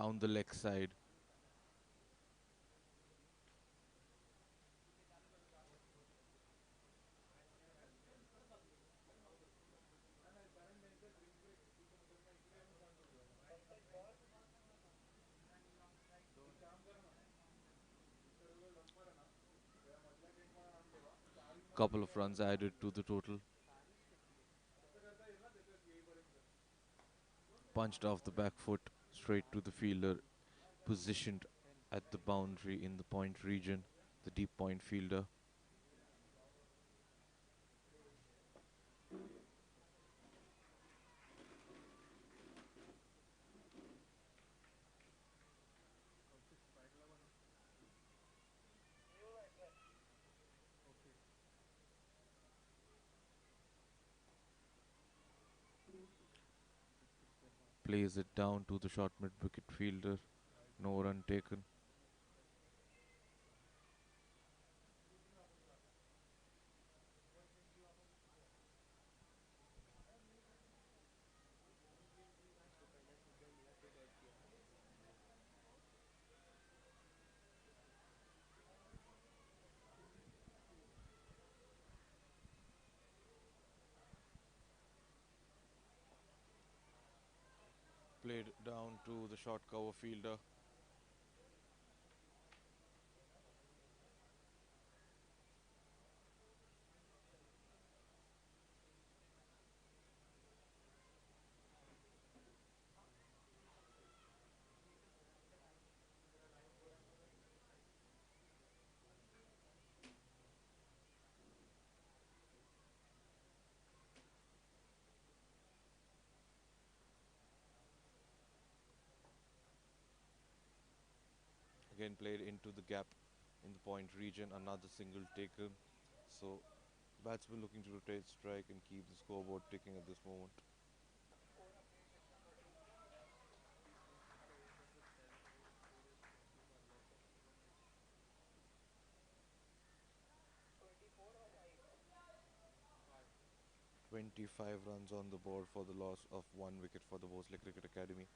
down the leg side. Couple of runs added to the total. Punched off the back foot straight to the fielder, positioned at the boundary in the point region, the deep point fielder. Plays it down to the short mid-wicket fielder. No run taken. Played down to the short cover fielder. Again played into the gap in the point region. Another single taken. So batsman looking to rotate strike and keep the scoreboard ticking at this moment. "25 runs on the board for the loss of 1 wicket for the Bhosale Cricket Academy."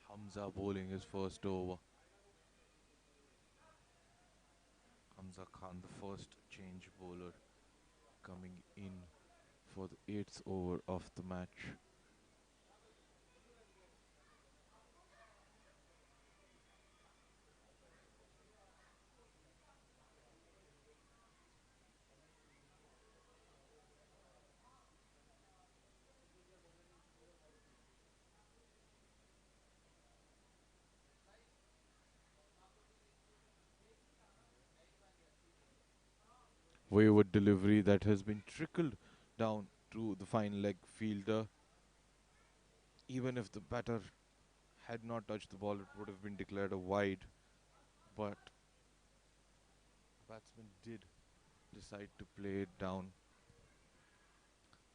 Hamza bowling his first over. Hamza Khan, the first change bowler, coming in for the 8th over of the match. Wayward delivery that has been trickled down to the fine leg fielder. Even if the batter had not touched the ball, it would have been declared a wide. But the batsman did decide to play it down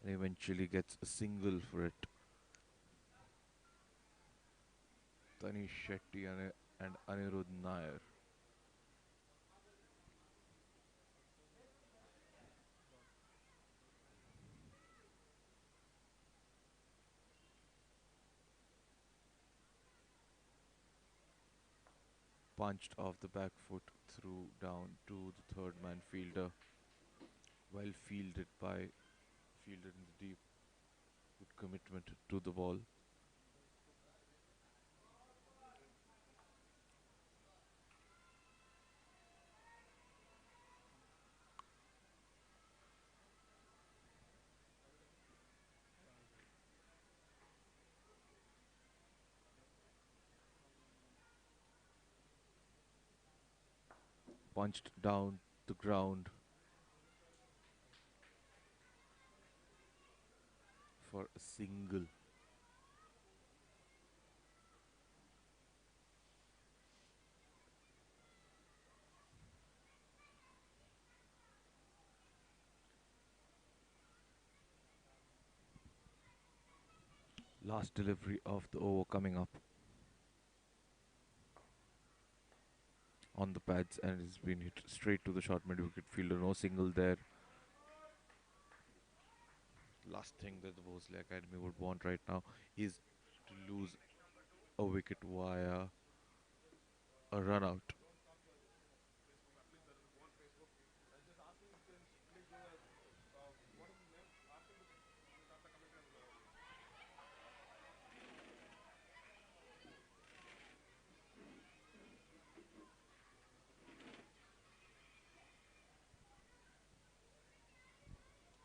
and eventually gets a single for it. Tanish Shetty and Anirudh Nair. Punched off the back foot through down to the third man fielder, well fielded in the deep, good commitment to the ball. Punched down the ground for a single. Last delivery of the over coming up on the pads, and it's been hit straight to the short mid wicket fielder. No single there. Last thing that the Bhosale Academy would want right now is to lose a wicket via a run out.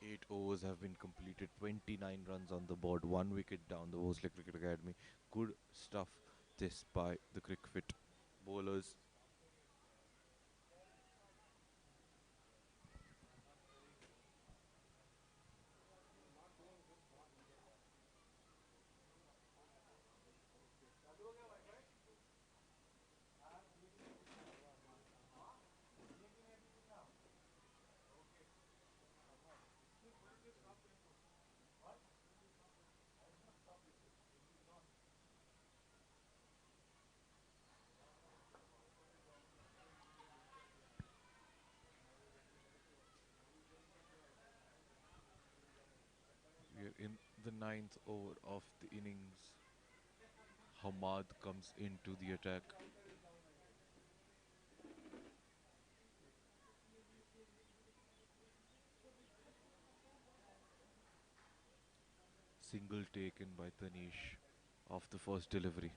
8 overs have been completed, 29 runs on the board, 1 wicket down. The Bhosale Cricket Academy. Good stuff this by the Cricfit bowlers. We are in the ninth over of the innings. Hamad comes into the attack. Single taken by Tanish off the first delivery.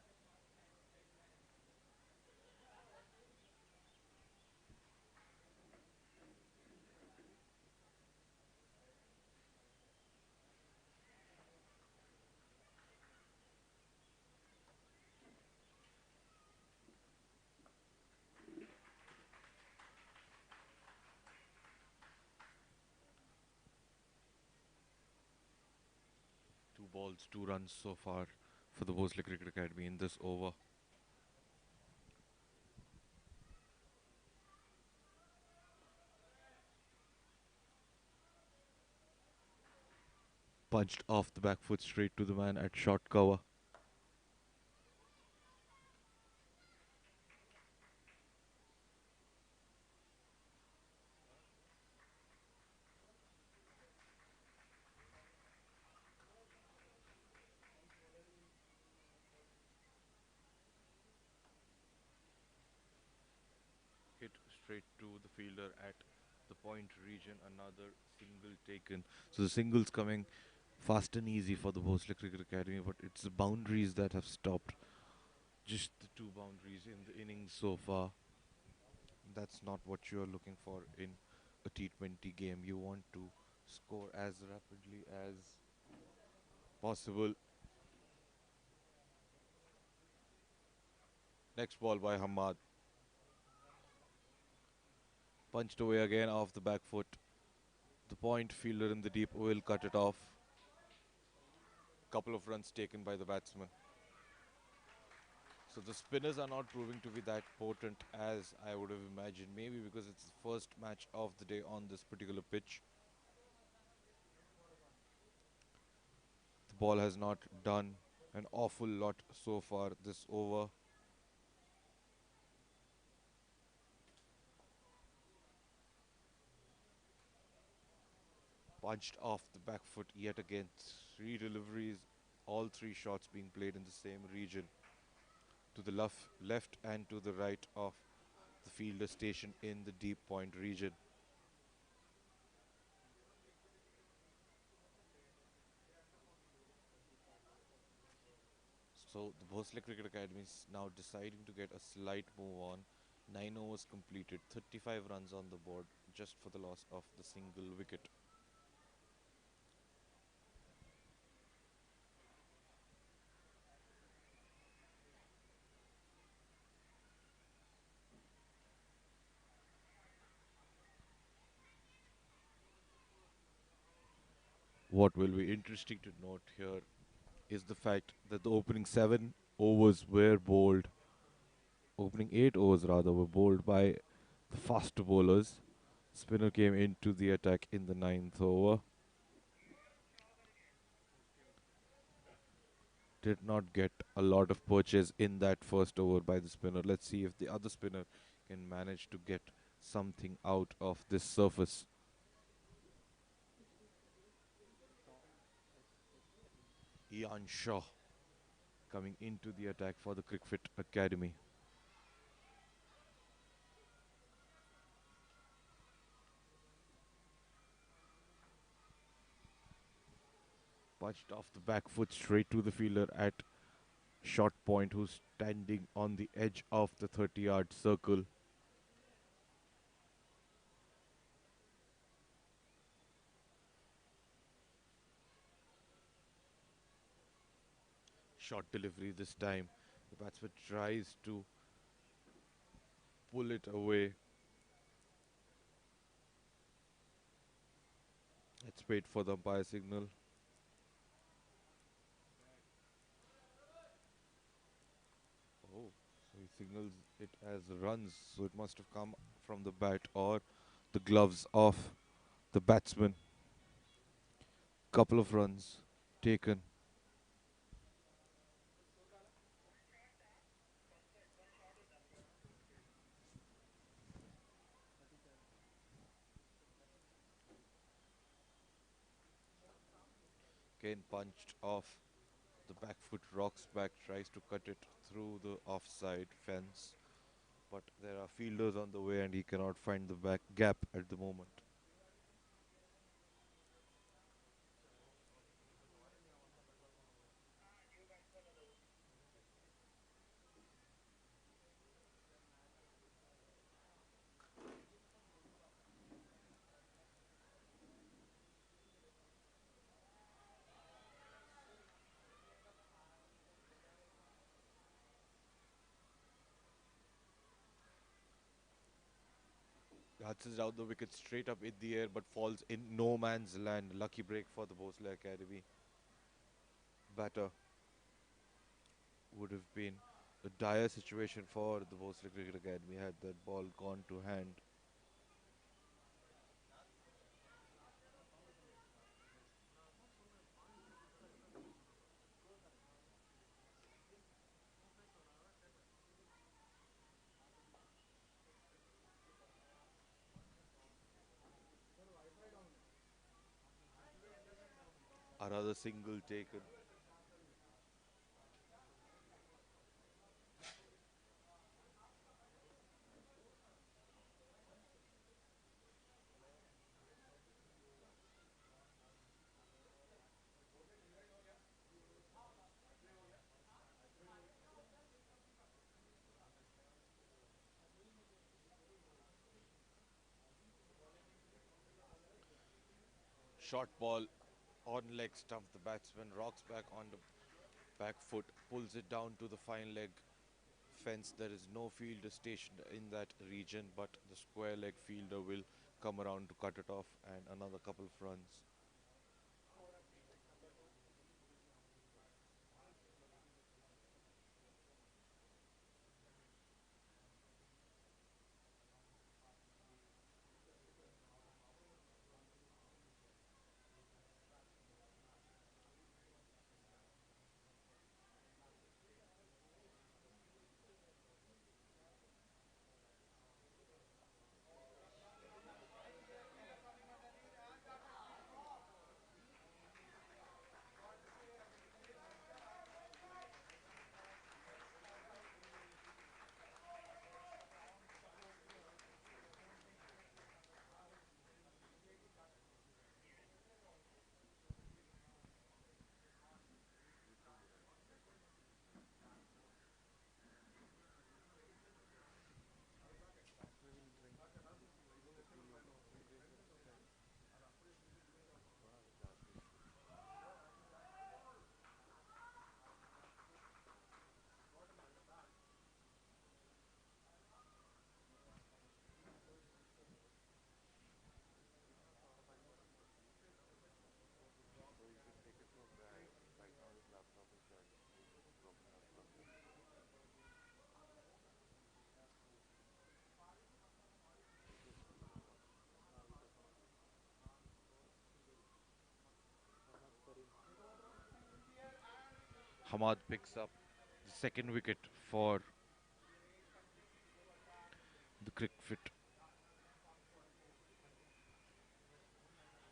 Two balls, 2 runs so far for the Bhosale Cricket Academy in this over. Punched off the back foot straight to the man at short cover. Hit straight to the fielder at the point region. Another single taken. So the singles coming fast and easy for the Bhosale Cricket Academy, but it's the boundaries that have stopped. Just the two boundaries in the innings so far. That's not what you're looking for in a T20 game. You want to score as rapidly as possible. Next ball by Hamad. Punched away again off the back foot. The point fielder in the deep will cut it off. Couple of runs taken by the batsman. So the spinners are not proving to be that potent as I would have imagined. Maybe because it's the first match of the day on this particular pitch. The ball has not done an awful lot so far this over. Punched off the back foot yet again. Three deliveries, all three shots being played in the same region, to the left and to the right of the fielder station in the deep point region. So the Bhosale Cricket Academy is now deciding to get a slight move on. 9 overs completed, 35 runs on the board, just for the loss of the single wicket. What will be interesting to note here is the fact that the opening 7 overs were bowled, opening 8 overs rather, were bowled by the faster bowlers. Spinner came into the attack in the ninth over. Did not get a lot of purchase in that first over by the spinner. Let's see if the other spinner can manage to get something out of this surface. Ian Shaw coming into the attack for the Cricfit Academy. Punched off the back foot straight to the fielder at short point, who's standing on the edge of the 30-yard circle. Short delivery this time. The batsman tries to pull it away. Let's wait for the umpire signal. Oh, so he signals it as runs, so it must have come from the bat or the gloves of the batsman. Couple of runs taken. Again punched off the back foot, rocks back, tries to cut it through the offside fence, but there are fielders on the way and he cannot find the back gap at the moment. Hudson down the wicket straight up in the air but falls in no man's land. Lucky break for the Bhosale Academy. Batter would have been a dire situation for the Bhosale Cricket Academy had that ball gone to hand. Another single taken. Short ball on leg stump. The batsman rocks back on the back foot, pulls it down to the fine leg fence. There is no fielder stationed in that region, but the square leg fielder will come around to cut it off, and another couple of runs. Hamad picks up the second wicket for the Cricfit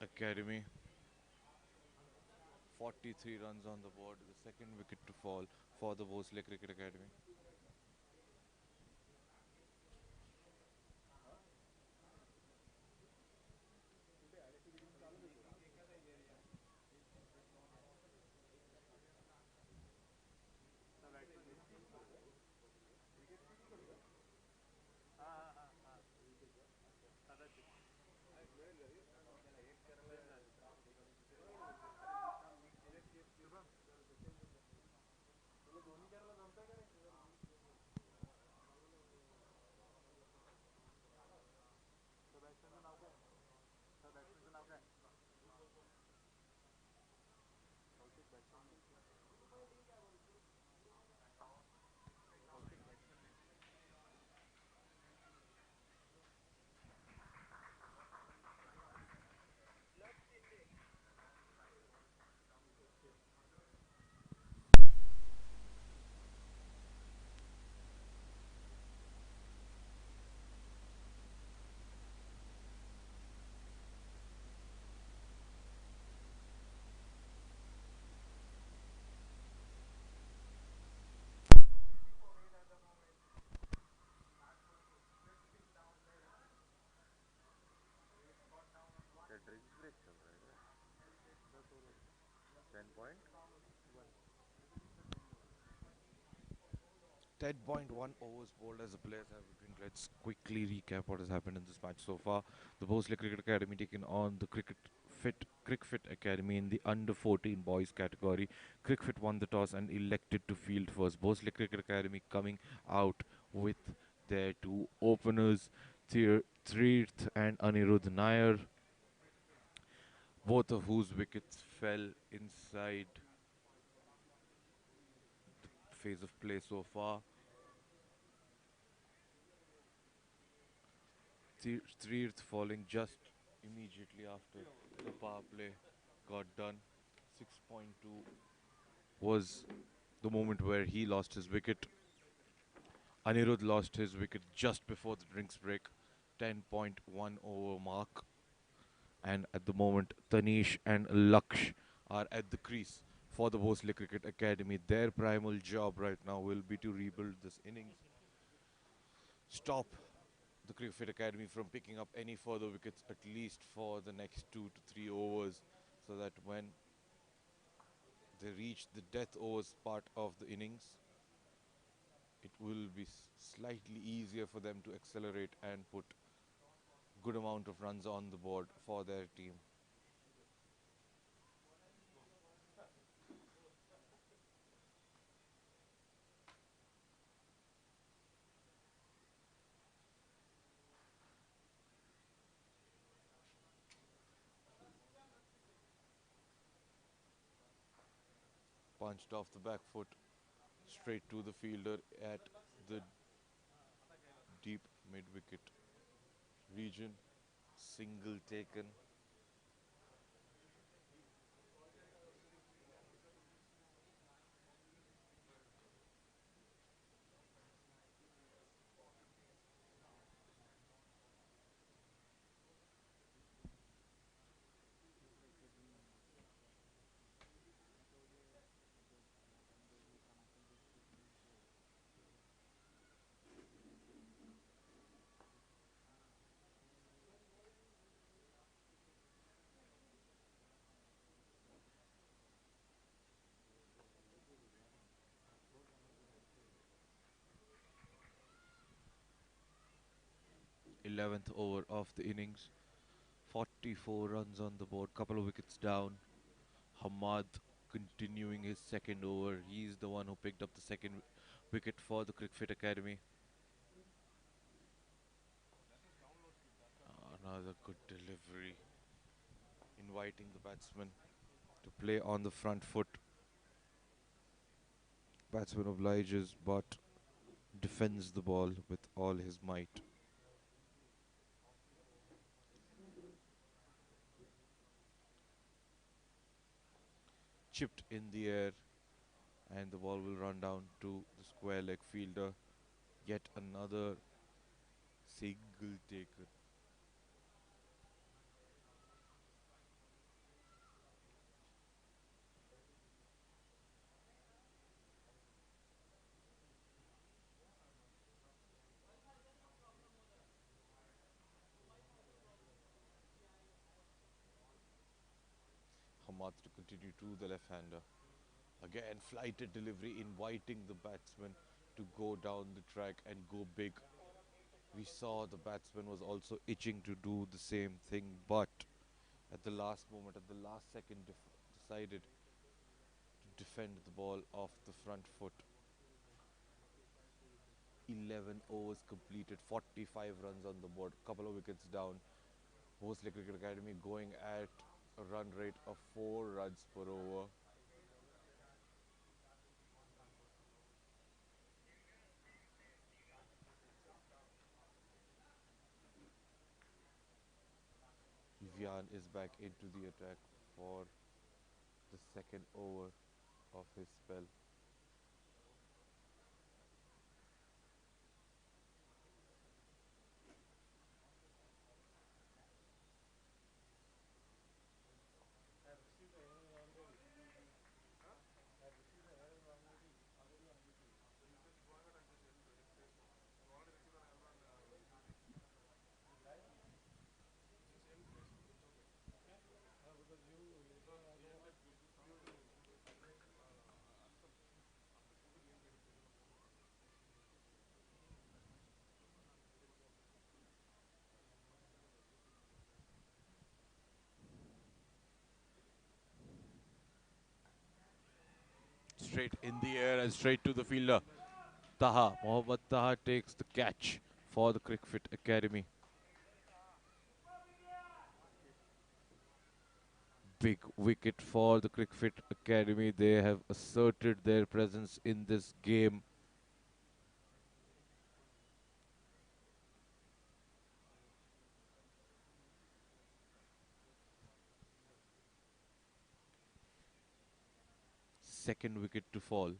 Academy. 43 runs on the board, the second wicket to fall for the Bhosale Cricket Academy. Point. 10.1 overs bowled as the players have been. Let's quickly recap what has happened in this match so far. The Bhosale Cricket Academy taking on the Cricfit Academy in the under 14 boys category. Cricfit won the toss and elected to field first. Bhosale Cricket Academy coming out with their two openers, Tirth and Anirudh Nair, both of whose wickets fell inside phase of play so far. Tirth falling just immediately after the power play got done. 6.2 was the moment where he lost his wicket. Anirudh lost his wicket just before the drinks break, 10.1 over mark. And at the moment, Tanish and Laksh are at the crease for the Bhosale Cricket Academy. Their primal job right now will be to rebuild this innings, stop the Cricfit Academy from picking up any further wickets, at least for the next 2 to 3 overs, so that when they reach the death overs part of the innings, it will be slightly easier for them to accelerate and put good amount of runs on the board for their team. Punched off the back foot, straight to the fielder at the deep mid-wicket region. Single taken. 11th over of the innings. 44 runs on the board, couple of wickets down. Hamad continuing his second over. He's the one who picked up the second wicket for the Cricfit Academy. Another good delivery, inviting the batsman to play on the front foot. Batsman obliges but defends the ball with all his might. Chipped in the air and the ball will run down to the square leg fielder. Yet another single taken. Hamad to continue to the left-hander. Again, flighted delivery, inviting the batsman to go down the track and go big. We saw the batsman was also itching to do the same thing, but at the last moment, at the last second, decided to defend the ball off the front foot. 11 overs completed, 45 runs on the board, couple of wickets down. Bhosale Cricket Academy going at a run rate of 4 runs per over. Vivian is back into the attack for the second over of his spell. Straight in the air and straight to the fielder. Taha, Mohammad Taha takes the catch for the Cricfit Academy. Big wicket for the Cricfit Academy. They have asserted their presence in this game. Second wicket to fall.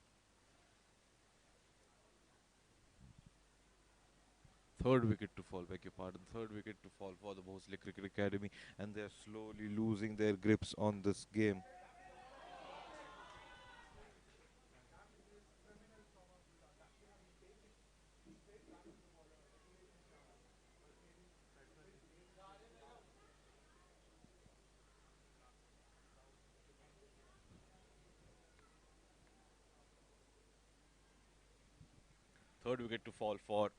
Third wicket to fall, beg your pardon. Third wicket to fall for the Bhosale Cricket Academy, and they're slowly losing their grips on this game. Third wicket to fall for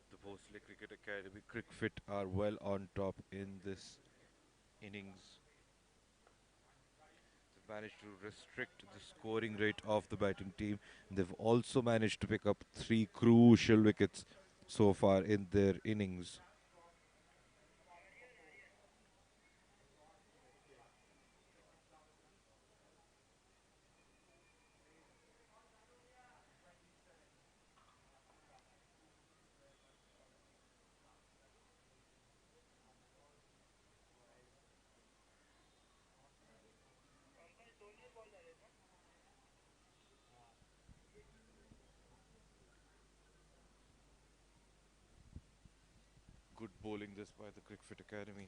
the Bhosale Cricket Academy. Cricfit are well on top in this innings. They've managed to restrict the scoring rate of the batting team. They've also managed to pick up 3 crucial wickets so far in their innings. Good bowling this by the Cricfit Academy.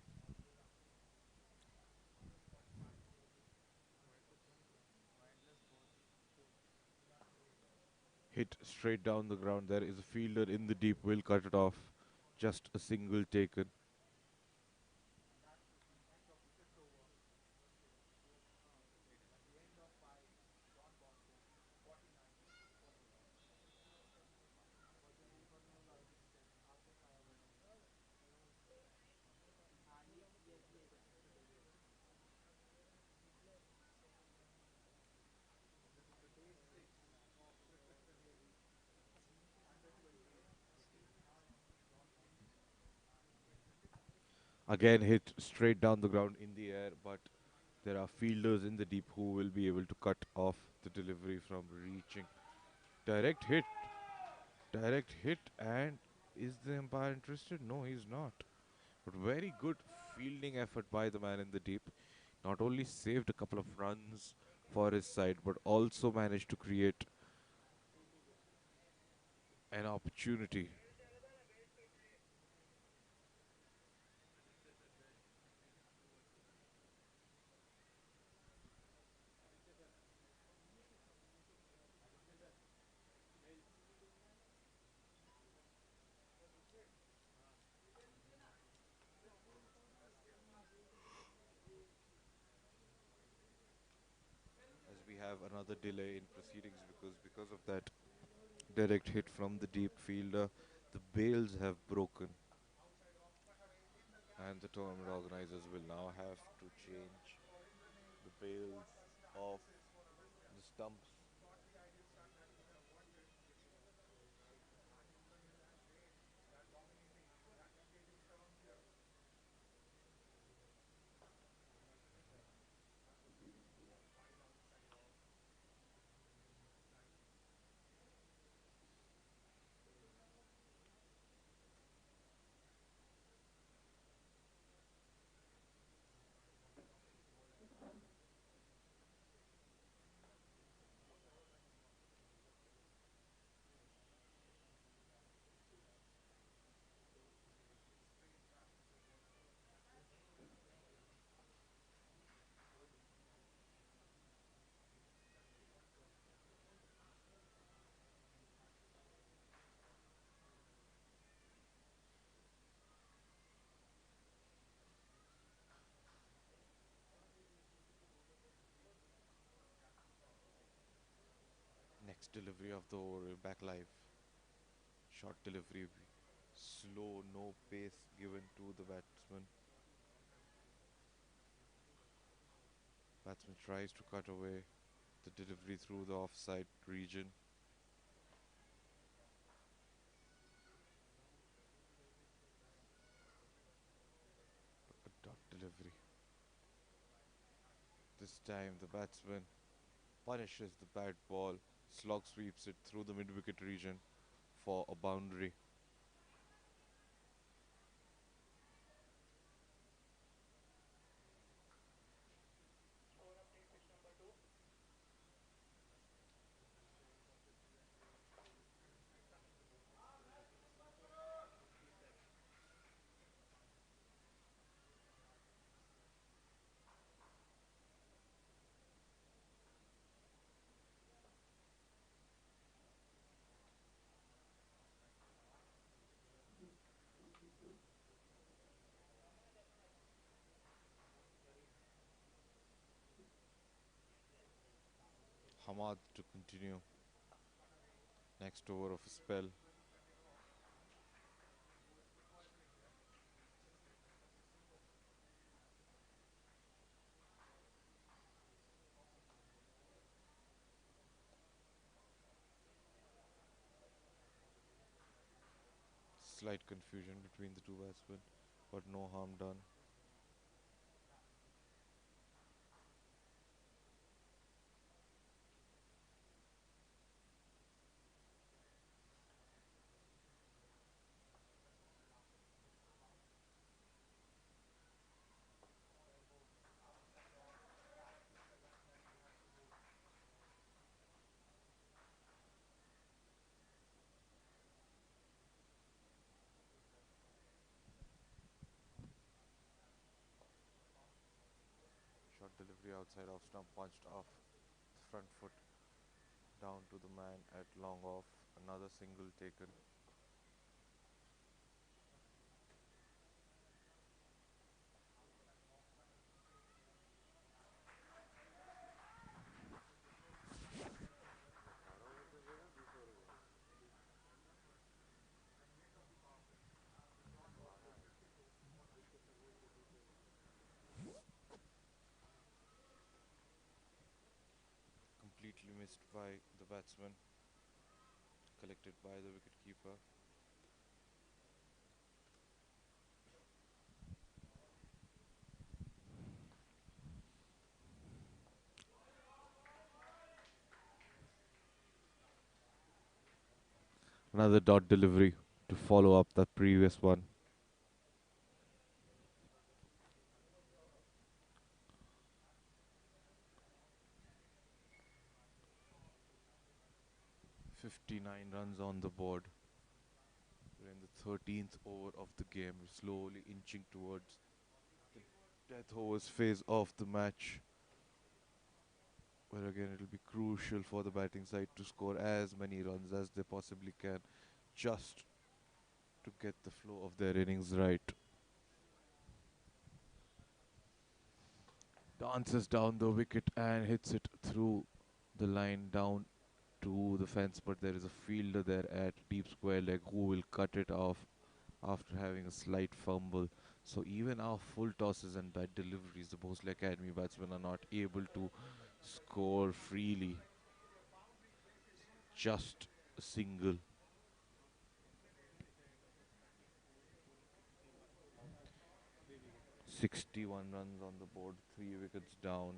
Hit straight down the ground. There is a fielder in the deep, will cut it off. Just a single taken. Again hit straight down the ground in the air, but there are fielders in the deep who will be able to cut off the delivery from reaching. Direct hit, direct hit, and is the umpire interested? No, he's not. But very good fielding effort by the man in the deep. Not only saved a couple of runs, for his side, but also managed to create an opportunity. As we have another delay in proceedings because of that direct hit from the deep fielder, the bails have broken, and the tournament organizers will now have to change the bails of the stumps. Next delivery of the over, back live. Short delivery, slow, no pace given to the batsman. Batsman tries to cut away the delivery through the offside region. A dot delivery. This time the batsman punishes the bad ball, slog sweeps it through the mid-wicket region for a boundary. Hamad to continue. Next over of a spell. Slight confusion between the two batsmen, but no harm done. Short delivery outside off stump, punched off the front foot down to the man at long off. Another single taken. Completely missed by the batsman, collected by the wicketkeeper. Another dot delivery to follow up the previous one. 59 runs on the board. We're in the 13th over of the game. We're slowly inching towards the death overs phase of the match, where again it'll be crucial for the batting side to score as many runs as they possibly can, just to get the flow of their innings right. Dances down the wicket and hits it through the line down to the fence, but there is a fielder there at deep square leg who will cut it off after having a slight fumble. So even our full tosses and bad deliveries, the Bhosale Academy batsmen are not able to score freely. Just a single. 61 runs on the board, 3 wickets down.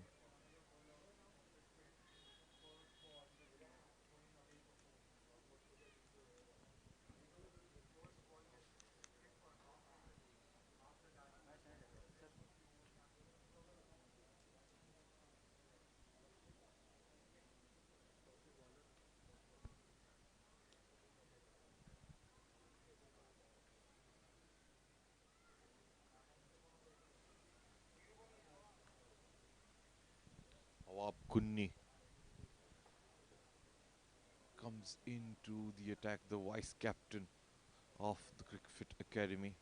Awab Kunni comes into the attack, the vice captain of the Cricfit Academy.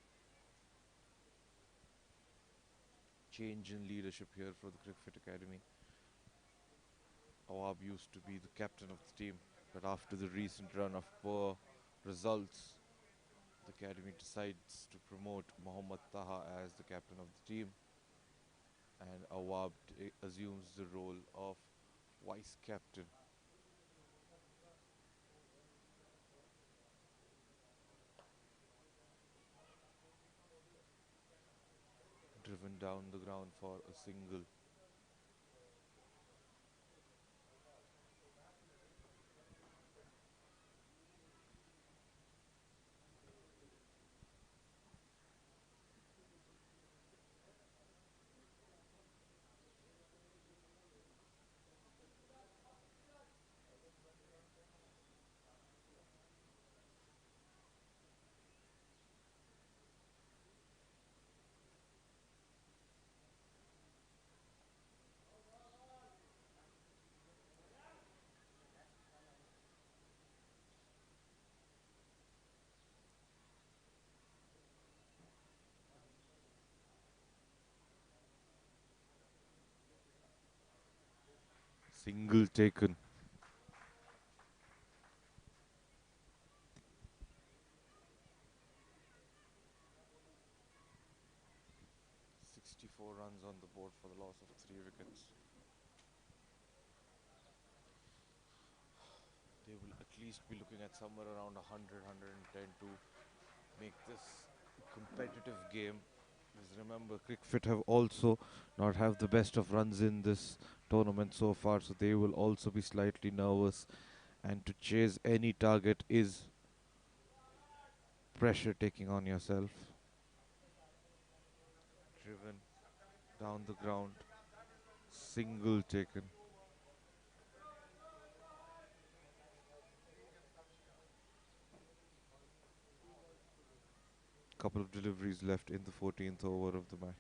Change in leadership here for the Cricfit Academy. Awab used to be the captain of the team, but after the recent run of poor results, the academy decides to promote Mohammad Taha as the captain of the team, and Awab assumes the role of vice captain. Driven down the ground for a single. Single taken. 64 runs on the board for the loss of 3 wickets. They will at least be looking at somewhere around 100, 110 to make this a competitive game. Because remember, Crickfit have also not have the best of runs in this tournament so far, so they will also be slightly nervous. And to chase any target is pressure taking on yourself. Driven down the ground, single taken. Couple of deliveries left in the 14th over of the match.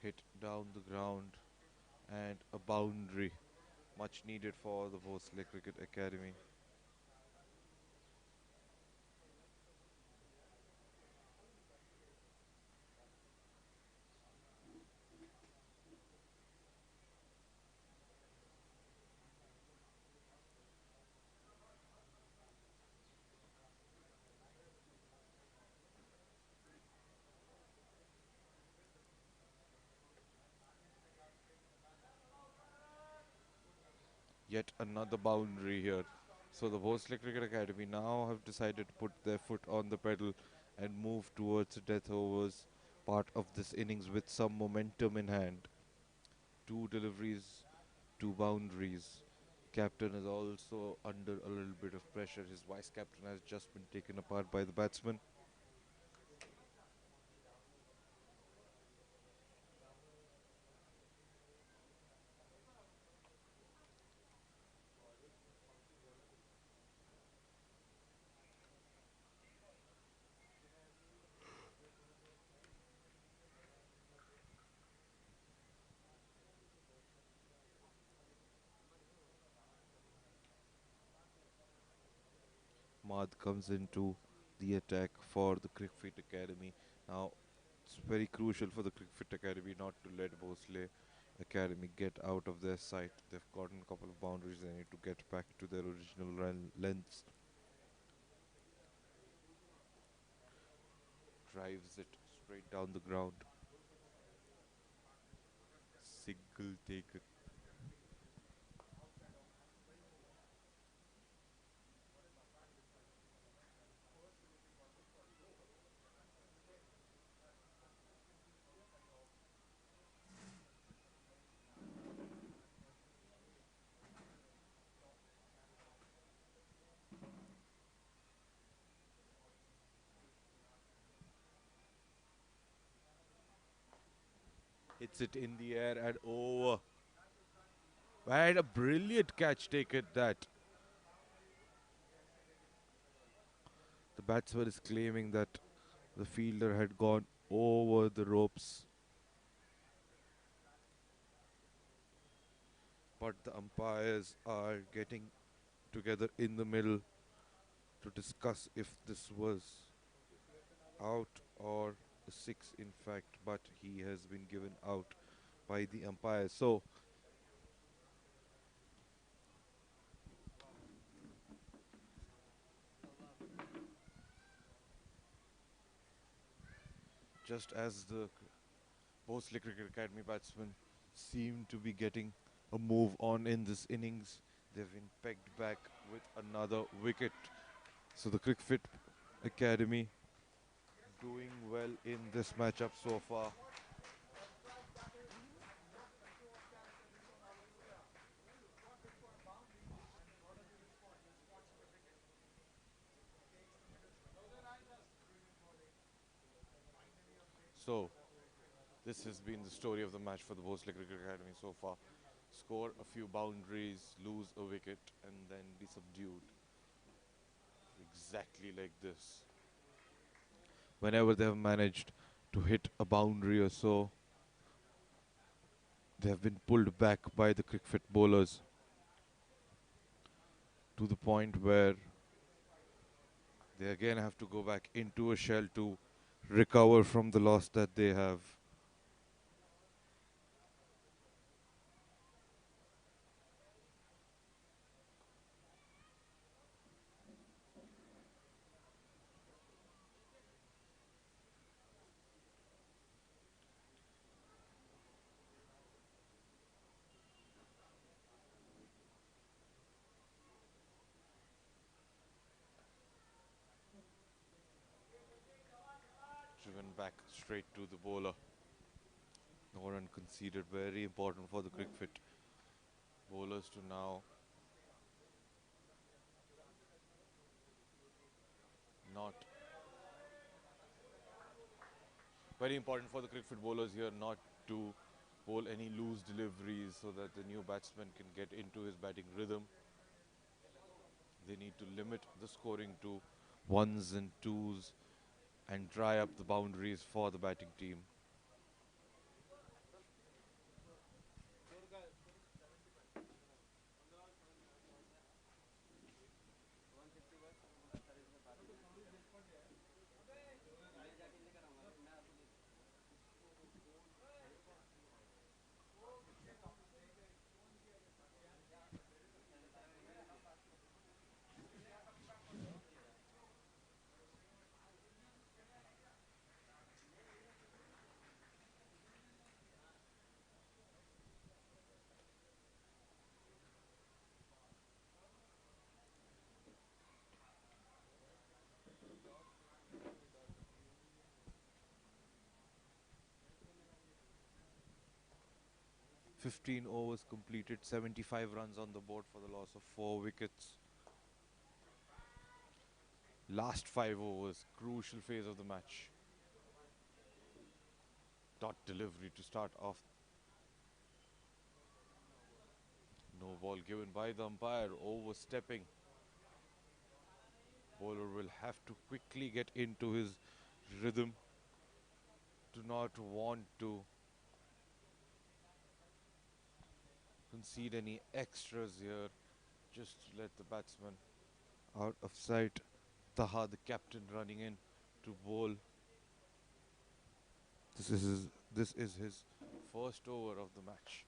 Hit down the ground and a boundary, much needed for the Bhosale Cricket Academy. Yet another boundary here. So the Bhosale Cricket Academy now have decided to put their foot on the pedal and move towards the death overs part of this innings with some momentum in hand. 2 deliveries, 2 boundaries. Captain is also under a little bit of pressure. His vice captain has just been taken apart by the batsman. Ahmad comes into the attack for the Cricfit Academy. Now, it's very crucial for the Cricfit Academy not to let Bhosale Academy get out of their sight. They've gotten a couple of boundaries, they need to get back to their original lengths. Drives it straight down the ground. Single taken. Hits it in the air and over. Had a brilliant catch taken that. The batsman is claiming that the fielder had gone over the ropes, but the umpires are getting together in the middle to discuss if this was out or a six in fact, but he has been given out by the umpire. So just as the Bhosale Cricket Academy batsmen seem to be getting a move on in this innings, they've been pegged back with another wicket. So the Cricfit Academy doing well in this matchup so far. So this has been the story of the match for the Bhosale Cricket Academy so far. Score a few boundaries, lose a wicket, and then be subdued. Exactly like this. Whenever they have managed to hit a boundary or so, they have been pulled back by the Cricfit bowlers to the point where they again have to go back into a shell to recover from the loss that they have. Driven back straight to the bowler. No run conceded, very important for the Cricfit bowlers to now not, very important for the Cricfit bowlers here not to bowl any loose deliveries so that the new batsman can get into his batting rhythm. They need to limit the scoring to ones and twos and dry up the boundaries for the batting team. "15 overs completed, 75 runs on the board for the loss of 4 wickets. Last 5 overs, crucial phase of the match. Dot delivery to start off. No ball given by the umpire, overstepping. Bowler will have to quickly get into his rhythm. Do not want to concede any extras here. Just to let the batsman out of sight. Taha, the captain, running in to bowl. This is his first over of the match.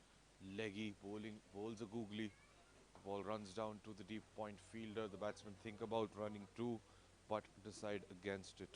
Leggy bowls a googly. The ball runs down to the deep point fielder. The batsmen think about running too, but decide against it.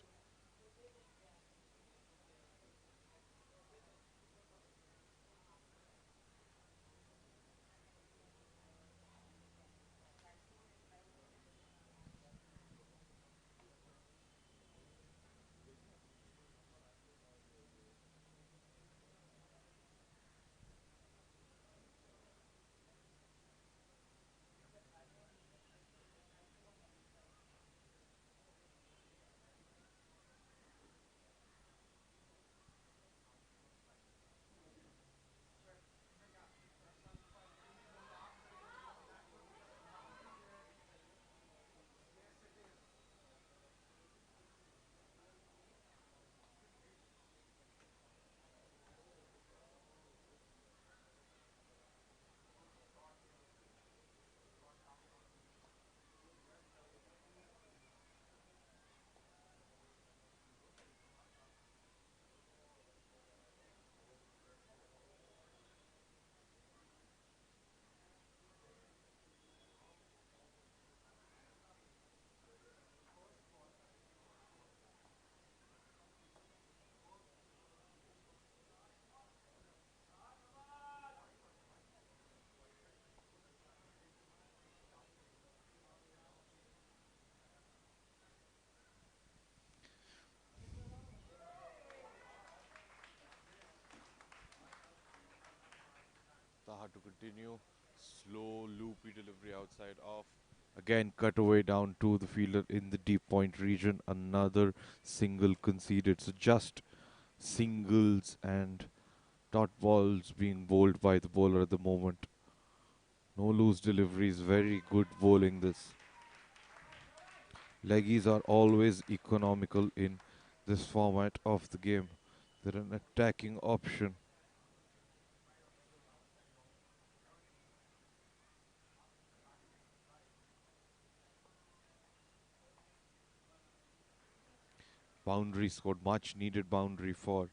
Taha to continue. Slow, loopy delivery outside off. Again, cut away down to the fielder in the deep point region. Another single conceded. So just singles and dot balls being bowled by the bowler at the moment. No loose deliveries. Very good bowling this. Leggies are always economical in this format of the game. They're an attacking option. Boundary scored. Much needed boundary for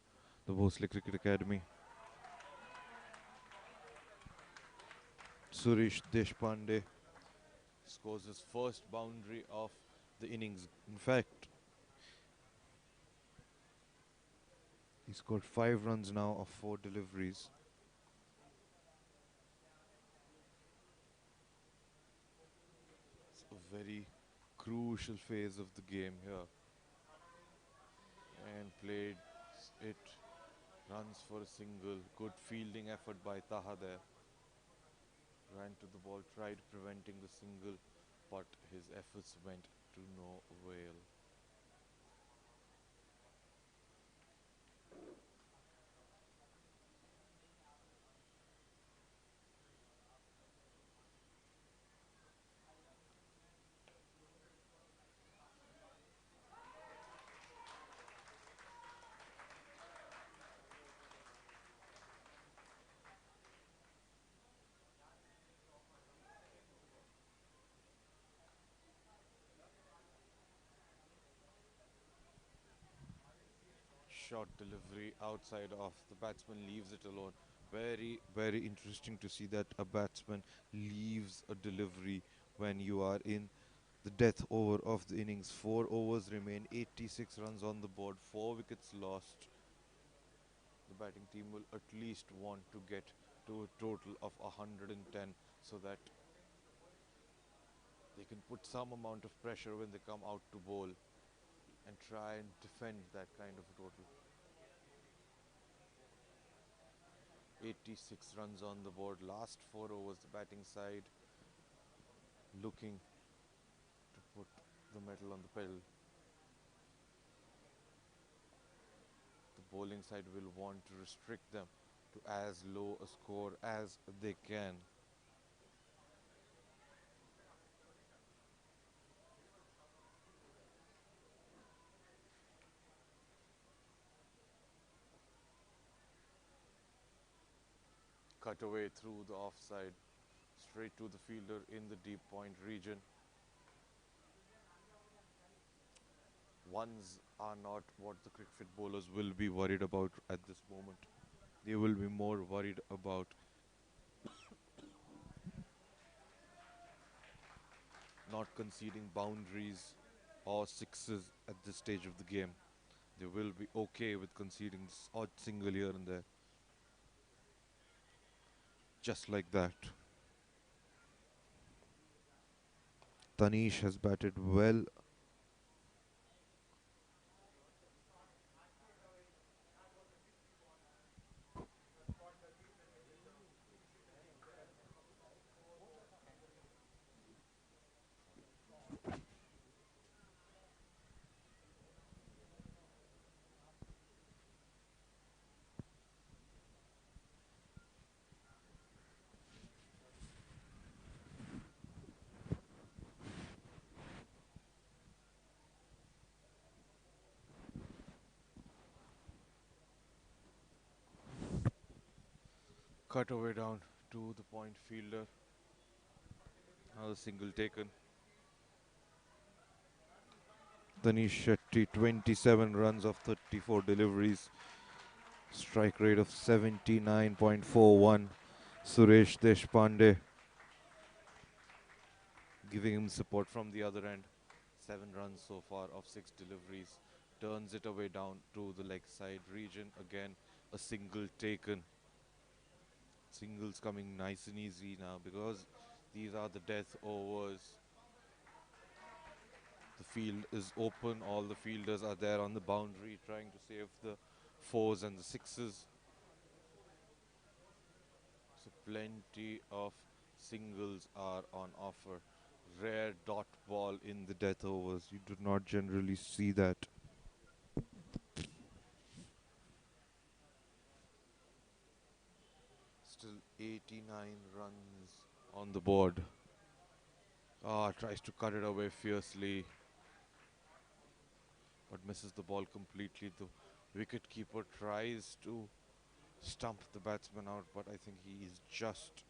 the Bhosale Cricket Academy. Suresh Deshpande scores his first boundary of the innings. In fact, he scored 5 runs now of 4 deliveries. It's a very crucial phase of the game here. And played it, runs for a single. Good fielding effort by Taha there. Ran to the ball, tried preventing the single, but his efforts went to no avail. Short delivery outside off. The batsman leaves it alone. Very, very interesting to see that a batsman leaves a delivery when you are in the death over of the innings. 4 overs remain, 86 runs on the board, 4 wickets lost. The batting team will at least want to get to a total of 110 so that they can put some amount of pressure when they come out to bowl and try and defend that kind of a total. 86 runs on the board. Last 4 overs, the batting side looking to put the metal on the pedal. The bowling side will want to restrict them to as low a score as they can. Cut away through the offside, straight to the fielder in the deep point region. ones are not what the cricket bowlers will be worried about at this moment. They will be more worried about not conceding boundaries or sixes at this stage of the game. They will be okay with conceding odd single here and there, just like that. Tanish has batted well. Cut away down to the point fielder. Another single taken. Tanish Shetty, 27 runs of 34 deliveries. Strike rate of 79.41. Suresh Deshpande giving him support from the other end. 7 runs so far of 6 deliveries. Turns it away down to the leg side region. Again, a single taken. Singles coming nice and easy now because these are the death overs. The field is open. All the fielders are there on the boundary trying to save the fours and the sixes. So plenty of singles are on offer. Rare dot ball in the death overs. You do not generally see that. Still 89 runs on the board. Ah, tries to cut it away fiercely, but misses the ball completely. The wicket-keeper tries to stump the batsman out, but I think he is just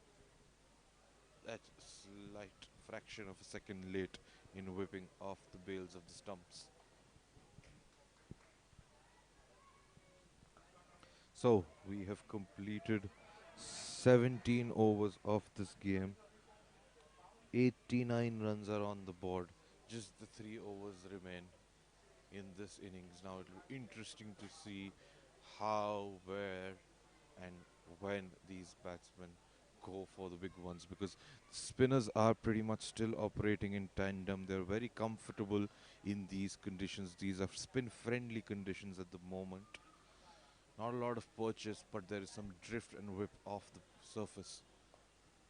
that slight fraction of a second late in whipping off the bails of the stumps. So we have completed 17 overs of this game. 89 runs are on the board. Just the 3 overs remain in this innings. Now it will be interesting to see how, where, and when these batsmen go for the big ones, because spinners are pretty much still operating in tandem. They're very comfortable in these conditions. These are spin friendly conditions at the moment. Not a lot of purchase, but there is some drift and whip off the surface.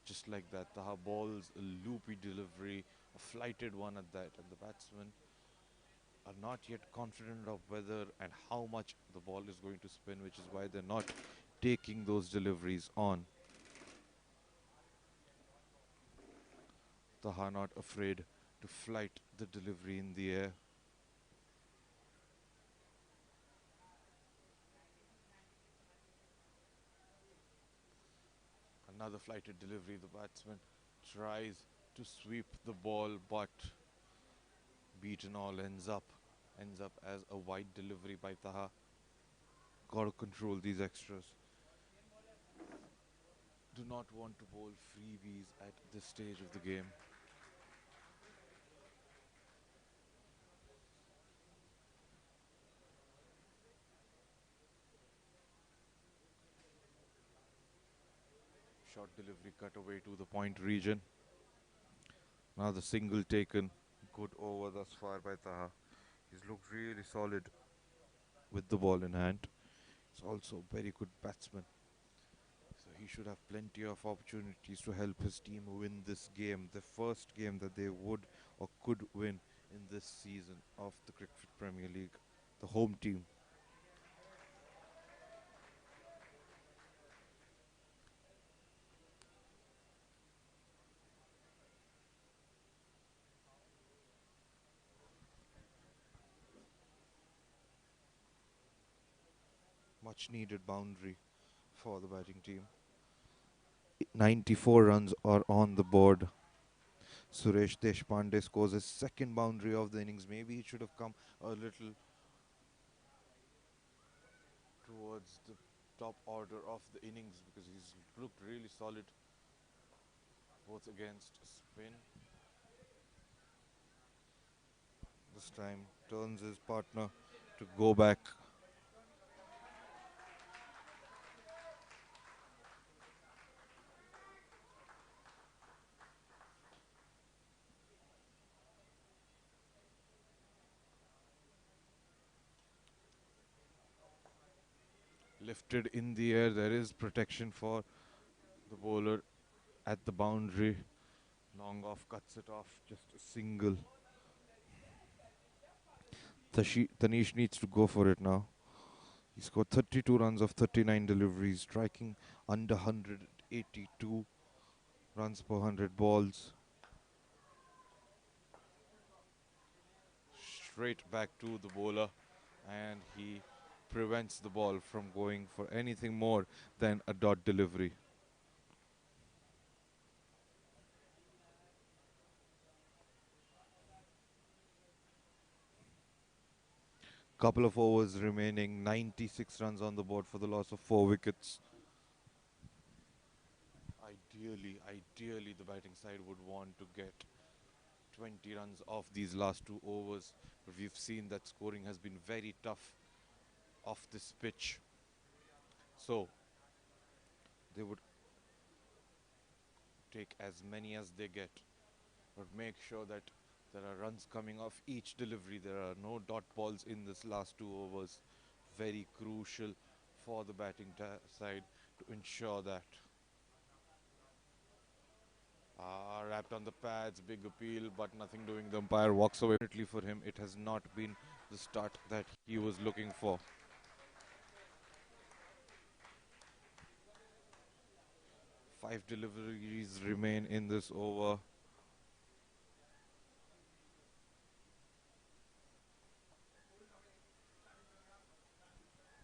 Just like that, the ball's a loopy delivery, a flighted one at that, and the batsmen are not yet confident of whether and how much the ball is going to spin, which is why they're not taking those deliveries on. Taha not afraid to flight the delivery in the air. Another flighted delivery. The batsman tries to sweep the ball, but beaten all ends up as a wide delivery by Taha. Gotta control these extras. Do not want to bowl freebies at this stage of the game. Short delivery cut away to the point region. Now the single taken. Good over thus far by Taha. He's looked really solid with the ball in hand. He's also a very good batsman. So he should have plenty of opportunities to help his team win this game. The first game that they would or could win in this season of the Cricfit Premier League. The home team. Much needed boundary for the batting team. 94 runs are on the board. Suresh Deshpande scores his second boundary of the innings. Maybe he should have come a little towards the top order of the innings because he's looked really solid both against spin. This time turns his partner to go back. Lifted in the air, there is protection for the bowler at the boundary. Long off cuts it off, just a single. Tanish needs to go for it now. He scored 32 runs of 39 deliveries, striking under 182 runs per 100 balls. Straight back to the bowler, and he prevents the ball from going for anything more than a dot delivery. Couple of overs remaining, 96 runs on the board for the loss of 4 wickets. Ideally, the batting side would want to get 20 runs off these last 2 overs, but we've seen that scoring has been very tough off this pitch. So they would take as many as they get, but make sure that there are runs coming off each delivery. There are no dot balls in this last 2 overs. Very crucial for the batting side to ensure that. Wrapped on the pads, big appeal, but nothing doing. The umpire walks away. For him, it has not been the start that he was looking for. 5 deliveries remain in this over.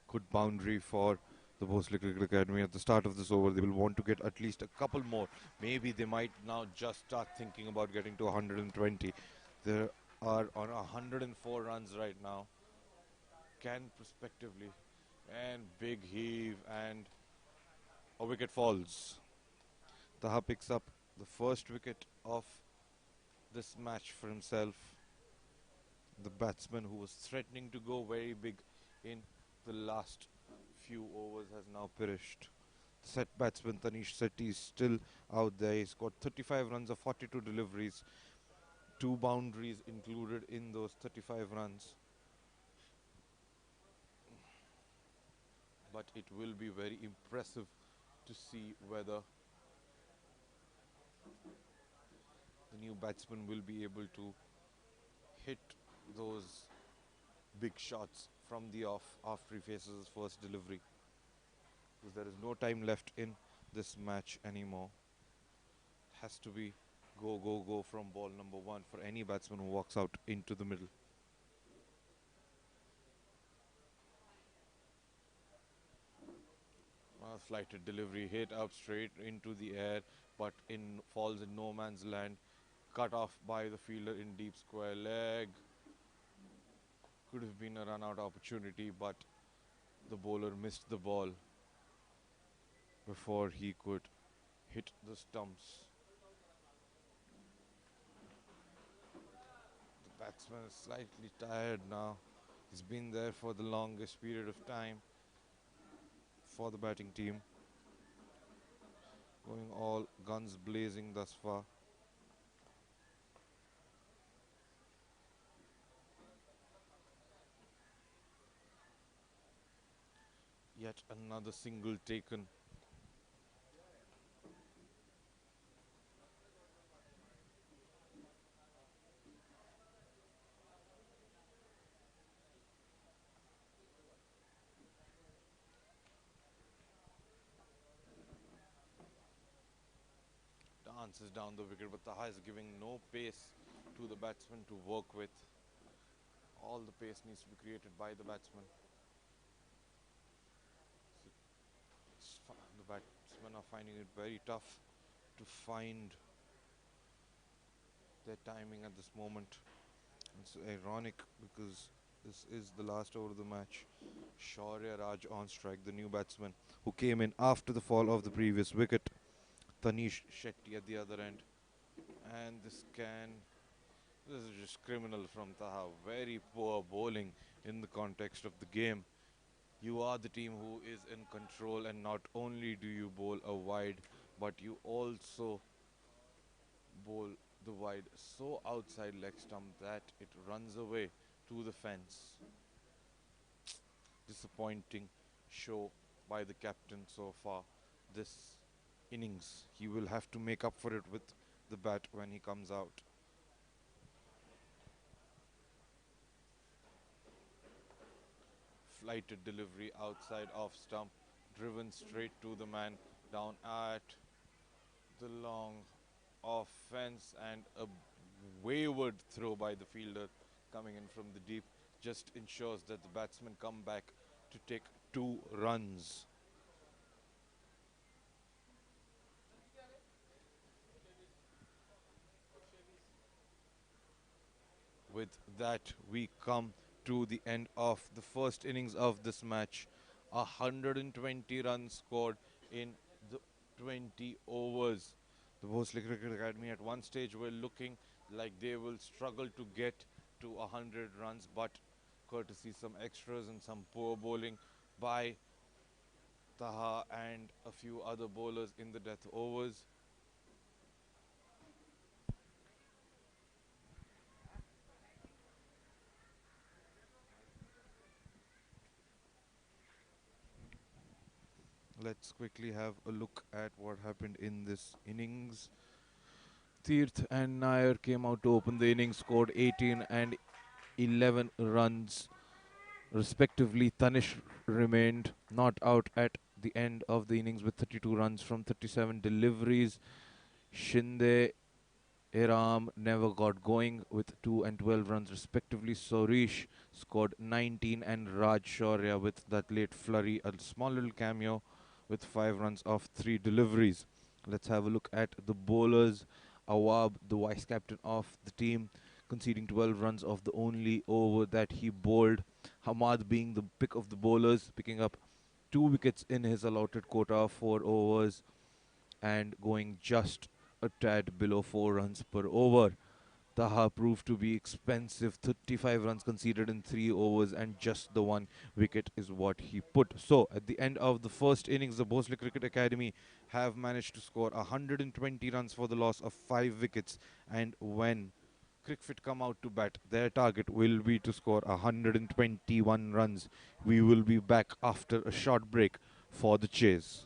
Good boundary for the Bhosale Cricket Academy. At the start of this over, they will want to get at least a couple more. Maybe they might now just start thinking about getting to 120. There are on 104 runs right now. Can prospectively, and big heave, and a wicket falls. Taha picks up the first wicket of this match for himself. The batsman who was threatening to go very big in the last few overs has now perished. The set batsman Tanish Sethi is still out there. He scored 35 runs of 42 deliveries, 2 boundaries included in those 35 runs. But it will be very impressive to see whether the new batsman will be able to hit those big shots from the off after he faces his first delivery. Because there is no time left in this match anymore. It has to be go, go, go from ball number 1 for any batsman who walks out into the middle. Flighted delivery, hit up straight into the air, but falls in no man's land. Cut off by the fielder in deep square leg. Could have been a run out opportunity, but the bowler missed the ball before he could hit the stumps. The batsman is slightly tired now. He's been there for the longest period of time for the batting team. Going all guns blazing thus far. Yet another single taken. Dances down the wicket, but Taha is giving no pace to the batsman to work with. All the pace needs to be created by the batsman. The batsmen are finding it very tough to find their timing at this moment. It's ironic because this is the last over of the match. Shaurya Raj on strike, the new batsman who came in after the fall of the previous wicket. Tanish Shetty at the other end. And this is just criminal from Taha. Very poor bowling in the context of the game. You are the team who is in control, and not only do you bowl a wide, but you also bowl the wide so outside leg stump that it runs away to the fence. Disappointing show by the captain so far this innings. He will have to make up for it with the bat when he comes out. Flighted delivery outside off stump, driven straight to the man down at the long offense, and a wayward throw by the fielder coming in from the deep just ensures that the batsmen come back to take 2 runs. With that, we come to the end of the first innings of this match. 120 runs scored in the 20 overs. The Bhosale Cricket Academy at one stage were looking like they will struggle to get to 100 runs, but courtesy some extras and some poor bowling by Taha and a few other bowlers in the death overs, let's quickly have a look at what happened in this innings. Tirth and Nair came out to open the innings, scored 18 and 11 runs respectively. Tanish remained not out at the end of the innings with 32 runs from 37 deliveries. Shinde Iram never got going with 2 and 12 runs respectively. Sorish scored 19 and Raj Shaurya with that late flurry, a small little cameo with 5 runs off 3 deliveries. Let's have a look at the bowlers. Awab, the vice captain of the team, conceding 12 runs of the only over that he bowled. Hamad being the pick of the bowlers, picking up 2 wickets in his allotted quota of 4 overs and going just a tad below 4 runs per over. Taha proved to be expensive. 35 runs conceded in 3 overs, and just the 1 wicket is what he put. So, at the end of the first innings, the Bhosale Cricket Academy have managed to score 120 runs for the loss of 5 wickets. And when Cricfit come out to bat, their target will be to score 121 runs. We will be back after a short break for the chase.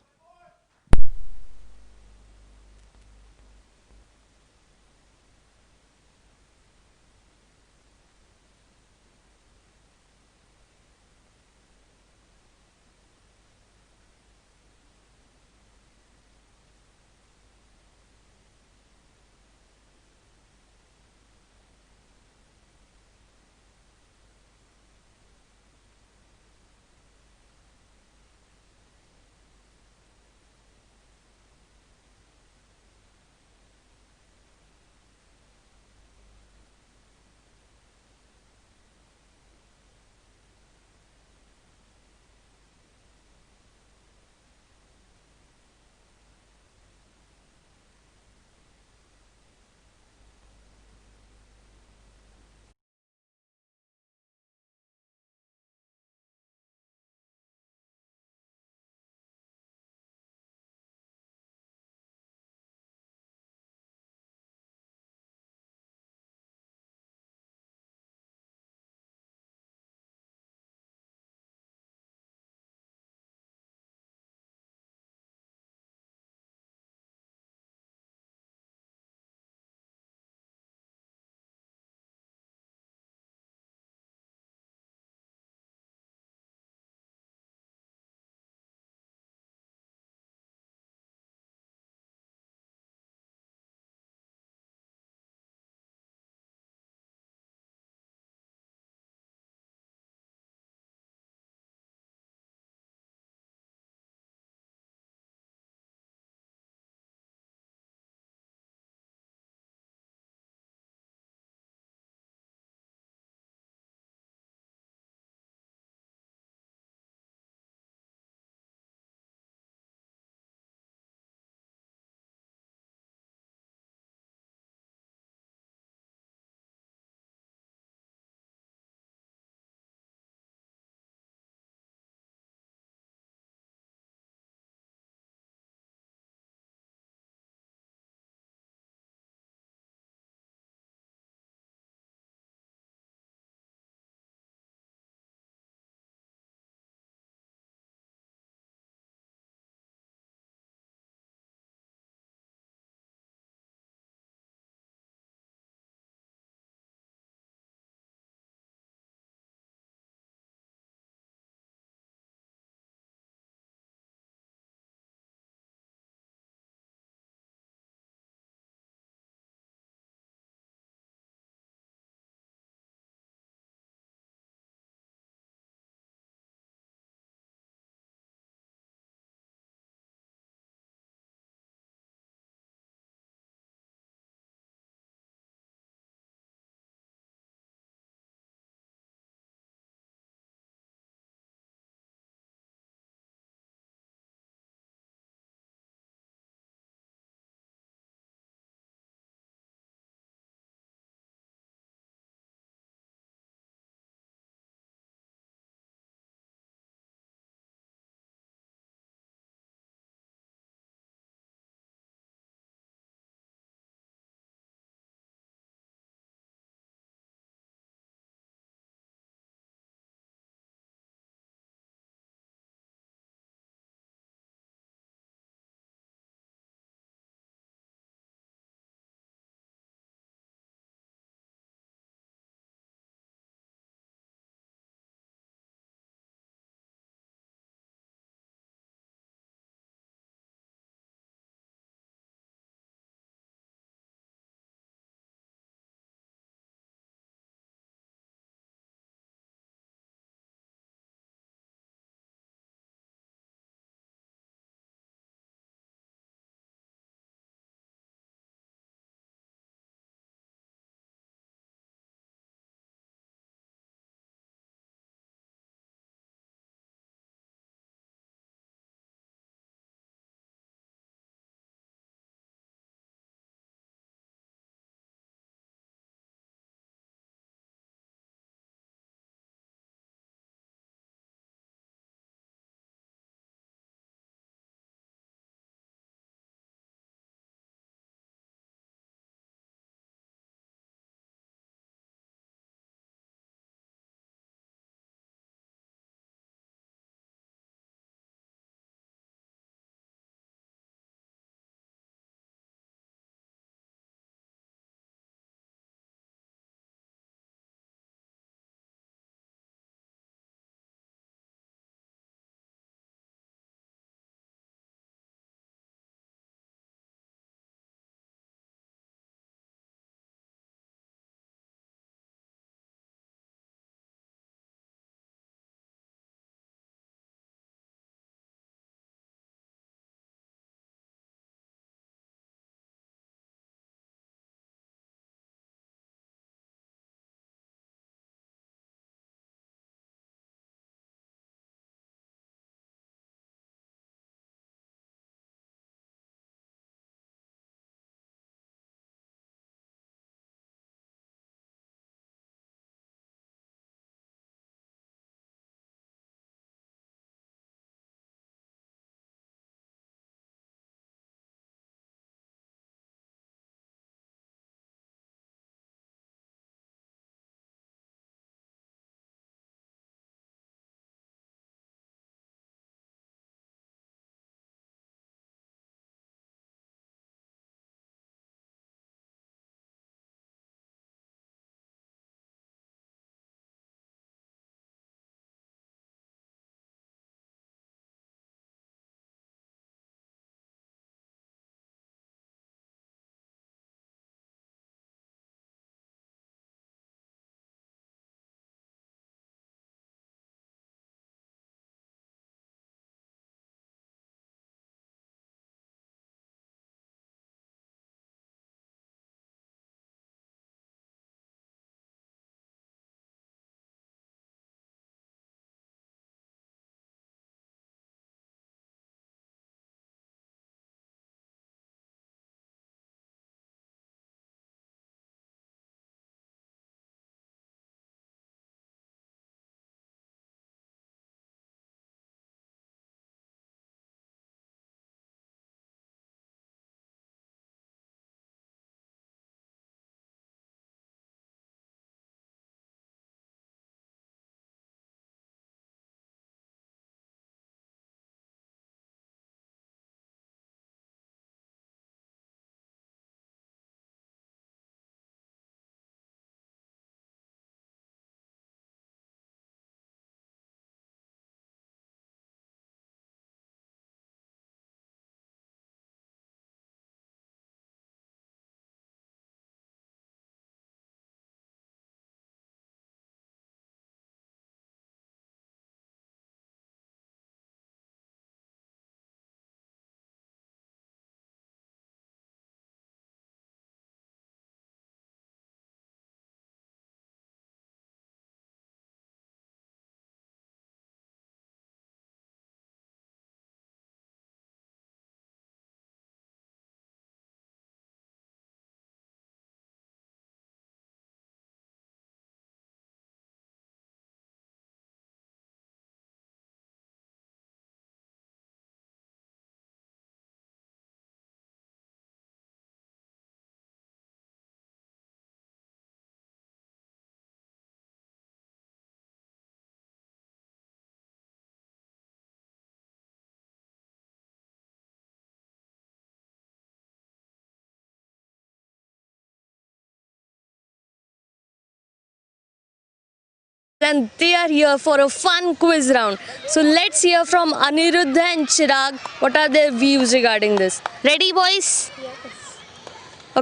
and they are here for a fun quiz round. So let's hear from Aniruddha and Chirag what are their views regarding this. Ready, boys? Yes.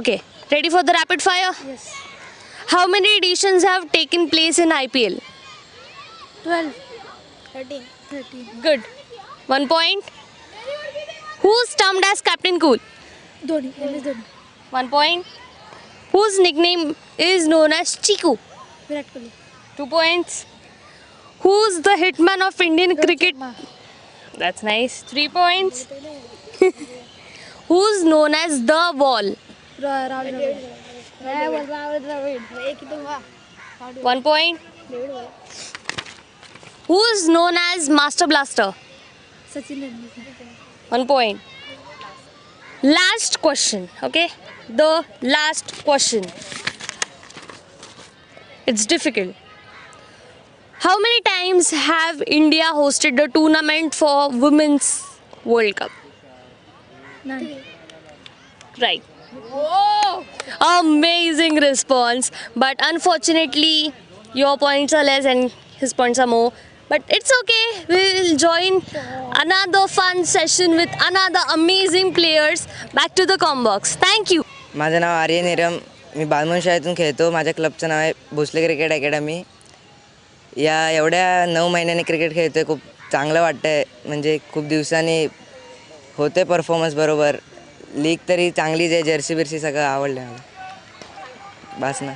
Okay. Ready for the rapid fire? Yes. How many editions have taken place in IPL? 12. 13. 13. Good. 1 point. Who's termed as Captain Cool? Dhoni. MS Dhoni. 1 point. Whose nickname is known as Chiku? Virat Kohli. 2 points. Who's the hitman of Indian cricket? Sharma. That's nice. 3 points. Who's known as the Wall? Rahul Dravid. 1 point. Who's known as Master Blaster? Sachin Tendulkar. 1 point. Last question, okay? The last question. It's difficult. How many times have India hosted the tournament for Women's World Cup? None. Right. Amazing response. But unfortunately, your points are less and his points are more. But it's okay. We'll join another fun session with another amazing players. Back to the Combox. Thank you. माझं नाव आर्य निरम. मी बालमन शाळेतून खेळतो. माझ्या क्लबचं नाव आहे Bhosle cricket academy. या एवढ्या 9 महिन्यांनी cricket खेळतो आहे. खूप चांगलं वाटतं आहे. म्हणजे खूप दिवसांनी होते परफॉर्मन्स बरोबर. लीग तरी चांगलीच आहे. जर्सी बिर्सी सगळं आवडलं मला. बस ना.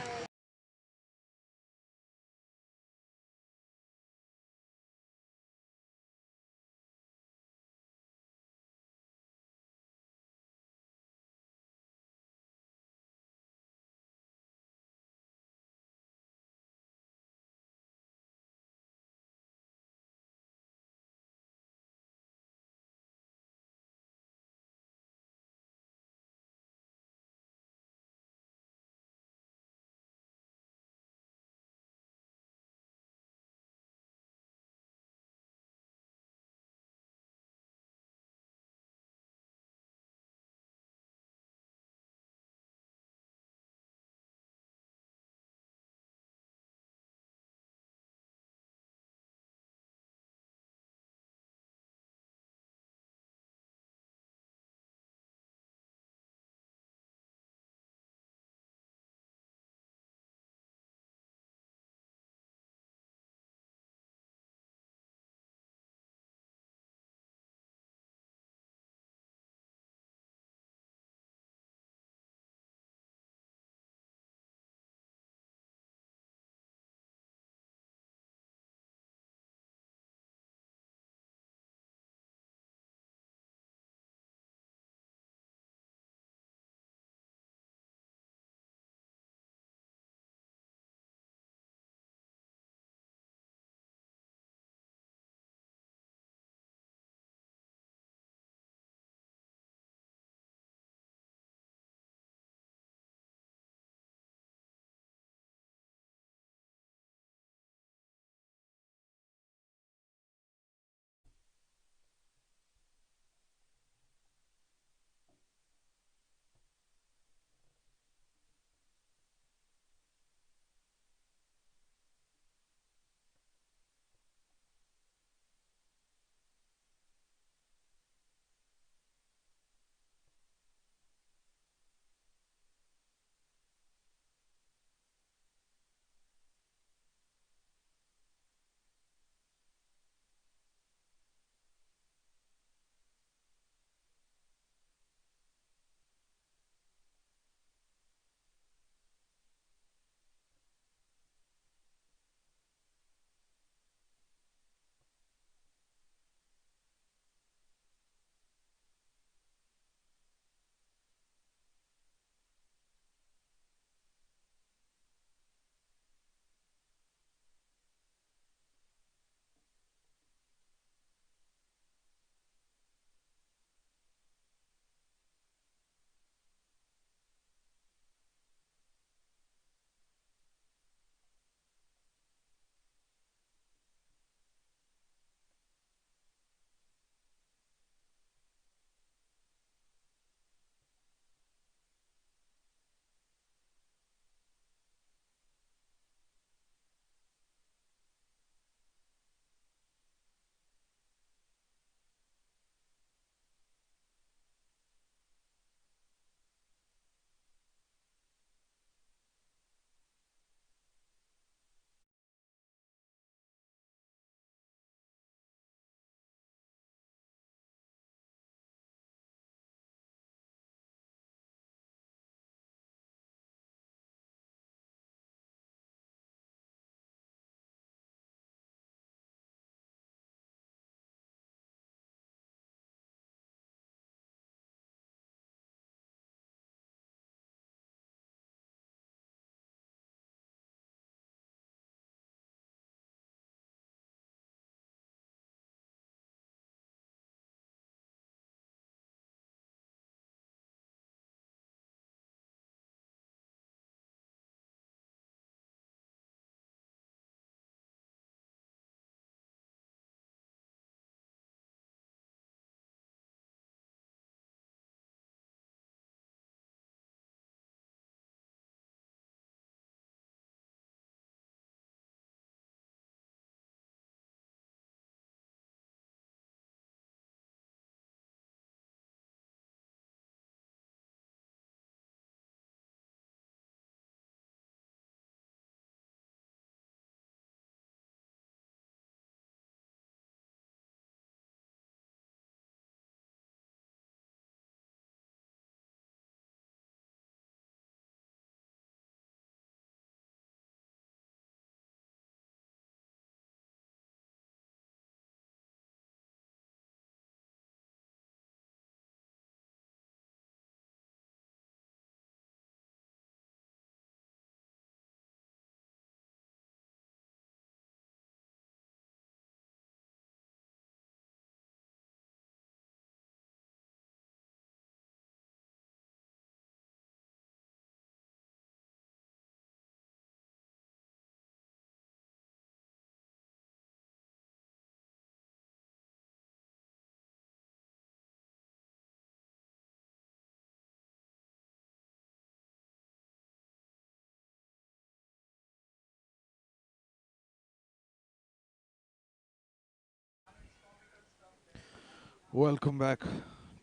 Welcome back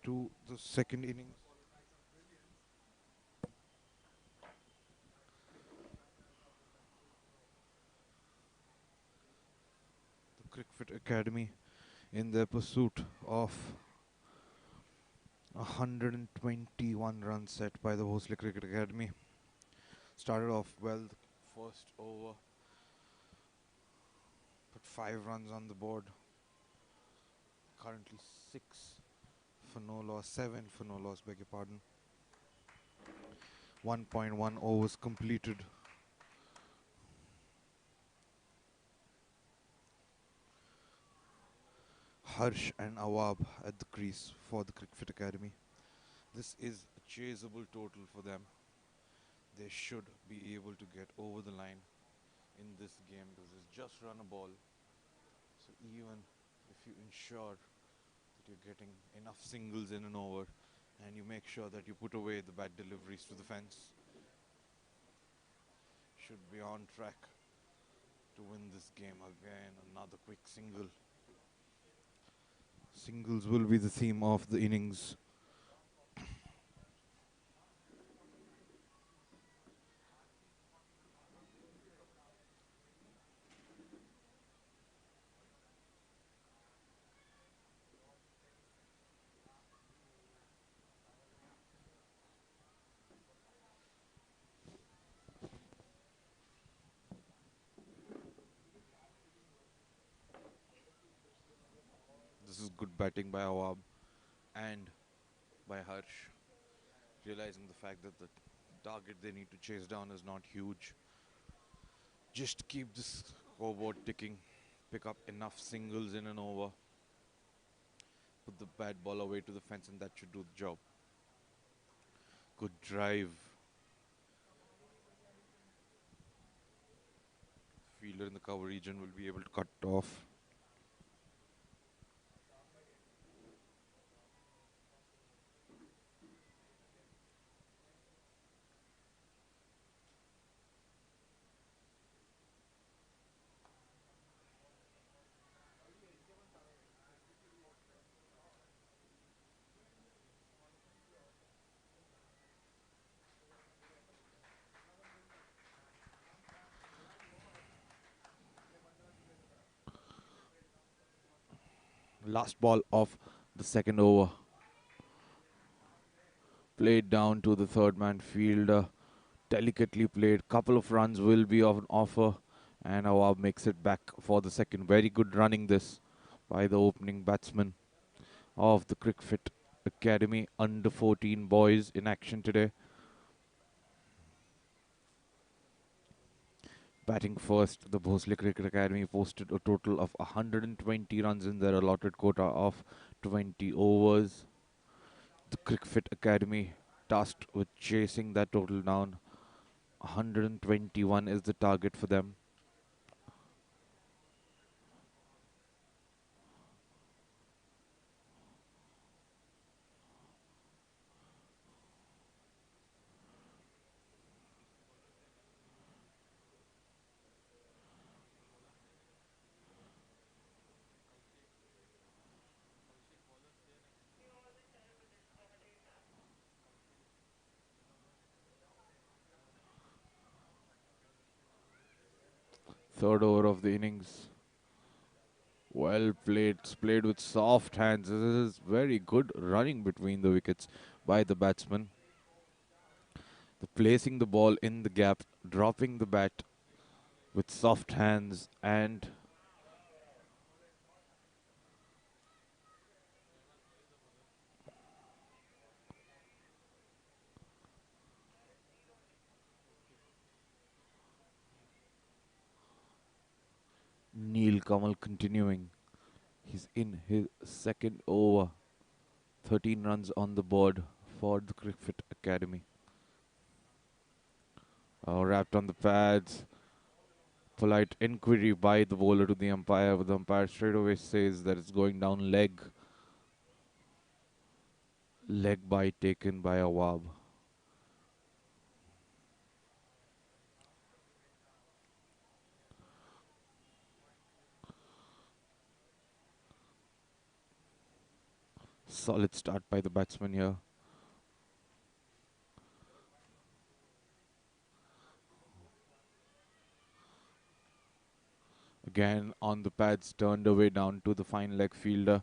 to the second innings. The Cricfit Academy, in their pursuit of 121 runs set by the Bhosale Cricket Academy, started off well. The first over, put 5 runs on the board. Currently 7 for no loss, beg your pardon. 1.1 overs completed. Harsh and Awab at the crease for the Cricfit Academy. This is a chaseable total for them. They should be able to get over the line in this game because it's just run a ball. So even if you ensure that you're getting enough singles in an over and you make sure that you put away the bad deliveries to the fence, should be on track to win this game. Again, another quick single. Singles will be the theme of the innings. This is good batting by Awab and by Harsh, realizing the fact that the target they need to chase down is not huge. Just keep this scoreboard ticking, pick up enough singles in an over, put the bad ball away to the fence, and that should do the job. Good drive. Fielder in the cover region will be able to cut it off. Last ball of the second over. Played down to the third man fielder. Delicately played. Couple of runs will be of an offer. And Awab makes it back for the second. Very good running this by the opening batsman of the Cricfit Academy. Under 14 boys in action today. Batting first, the Bhosale Cricket Academy posted a total of 120 runs in their allotted quota of 20 overs. The Cricfit Academy tasked with chasing that total down. 121 is the target for them. Third over of the innings. Well played. It's played with soft hands. This is very good running between the wickets by the batsman. Placing the ball in the gap, dropping the bat with soft hands, and Neil Kamal continuing. He's in his second over. 13 runs on the board for the Cricfit Academy. Wrapped on the pads. Polite inquiry by the bowler to the umpire, but the umpire straight away says that it's going down leg. Leg bite taken by Awab. Solid start by the batsman here. Again on the pads, turned away down to the fine leg fielder.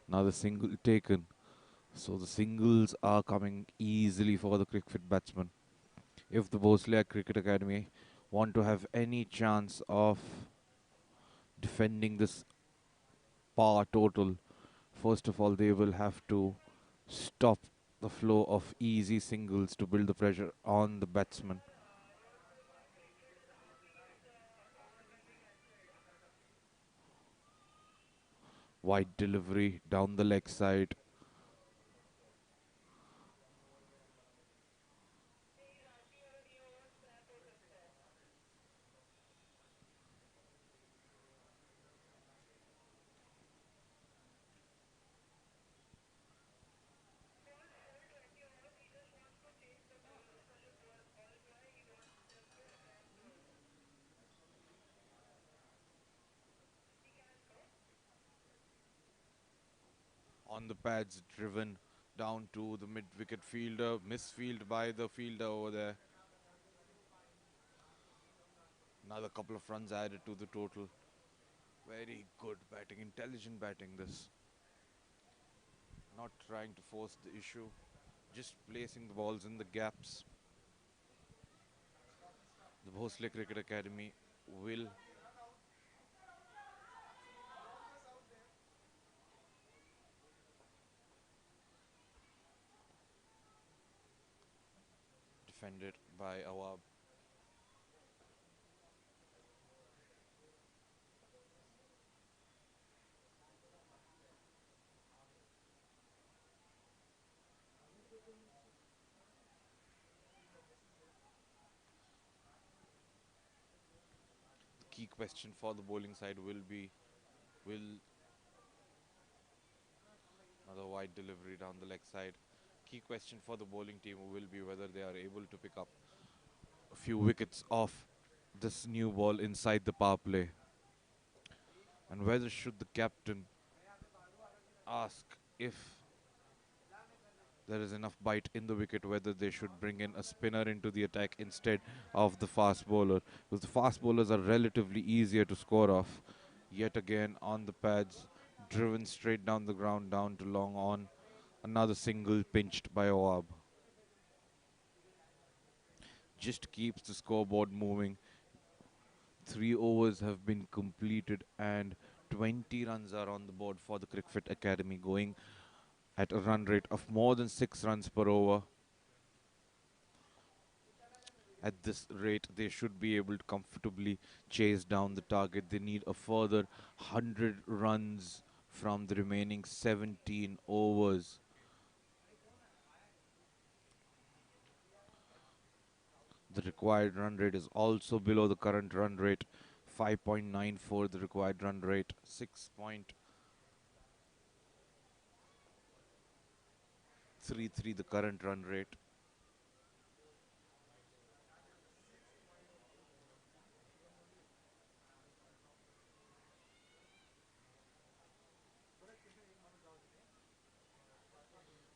Another single taken. So the singles are coming easily for the Cricfit batsman. If the Bhosale Cricket Academy want to have any chance of defending this par total, first of all they will have to stop the flow of easy singles to build the pressure on the batsman. Wide delivery down the leg side. On the pads, driven down to the mid-wicket fielder. Misfield by the fielder over there. Another couple of runs added to the total. Very good batting, intelligent batting this. Not trying to force the issue, just placing the balls in the gaps. The Bhosale Cricket Academy will defend it by Awab. The key question for the bowling side will be, will another wide delivery down the leg side. Key question for the bowling team will be whether they are able to pick up a few wickets off this new ball inside the power play. And whether should the captain ask if there is enough bite in the wicket, whether they should bring in a spinner into the attack instead of the fast bowler. Because the fast bowlers are relatively easier to score off. Yet again on the pads, driven straight down the ground, down to long on. Another single pinched by Awab. Just keeps the scoreboard moving. 3 overs have been completed and 20 runs are on the board for the Cricfit Academy, going at a run rate of more than 6 runs per over. At this rate, they should be able to comfortably chase down the target. They need a further 100 runs from the remaining 17 overs. The required run rate is also below the current run rate. 5.94 the required run rate, 6.33 the current run rate.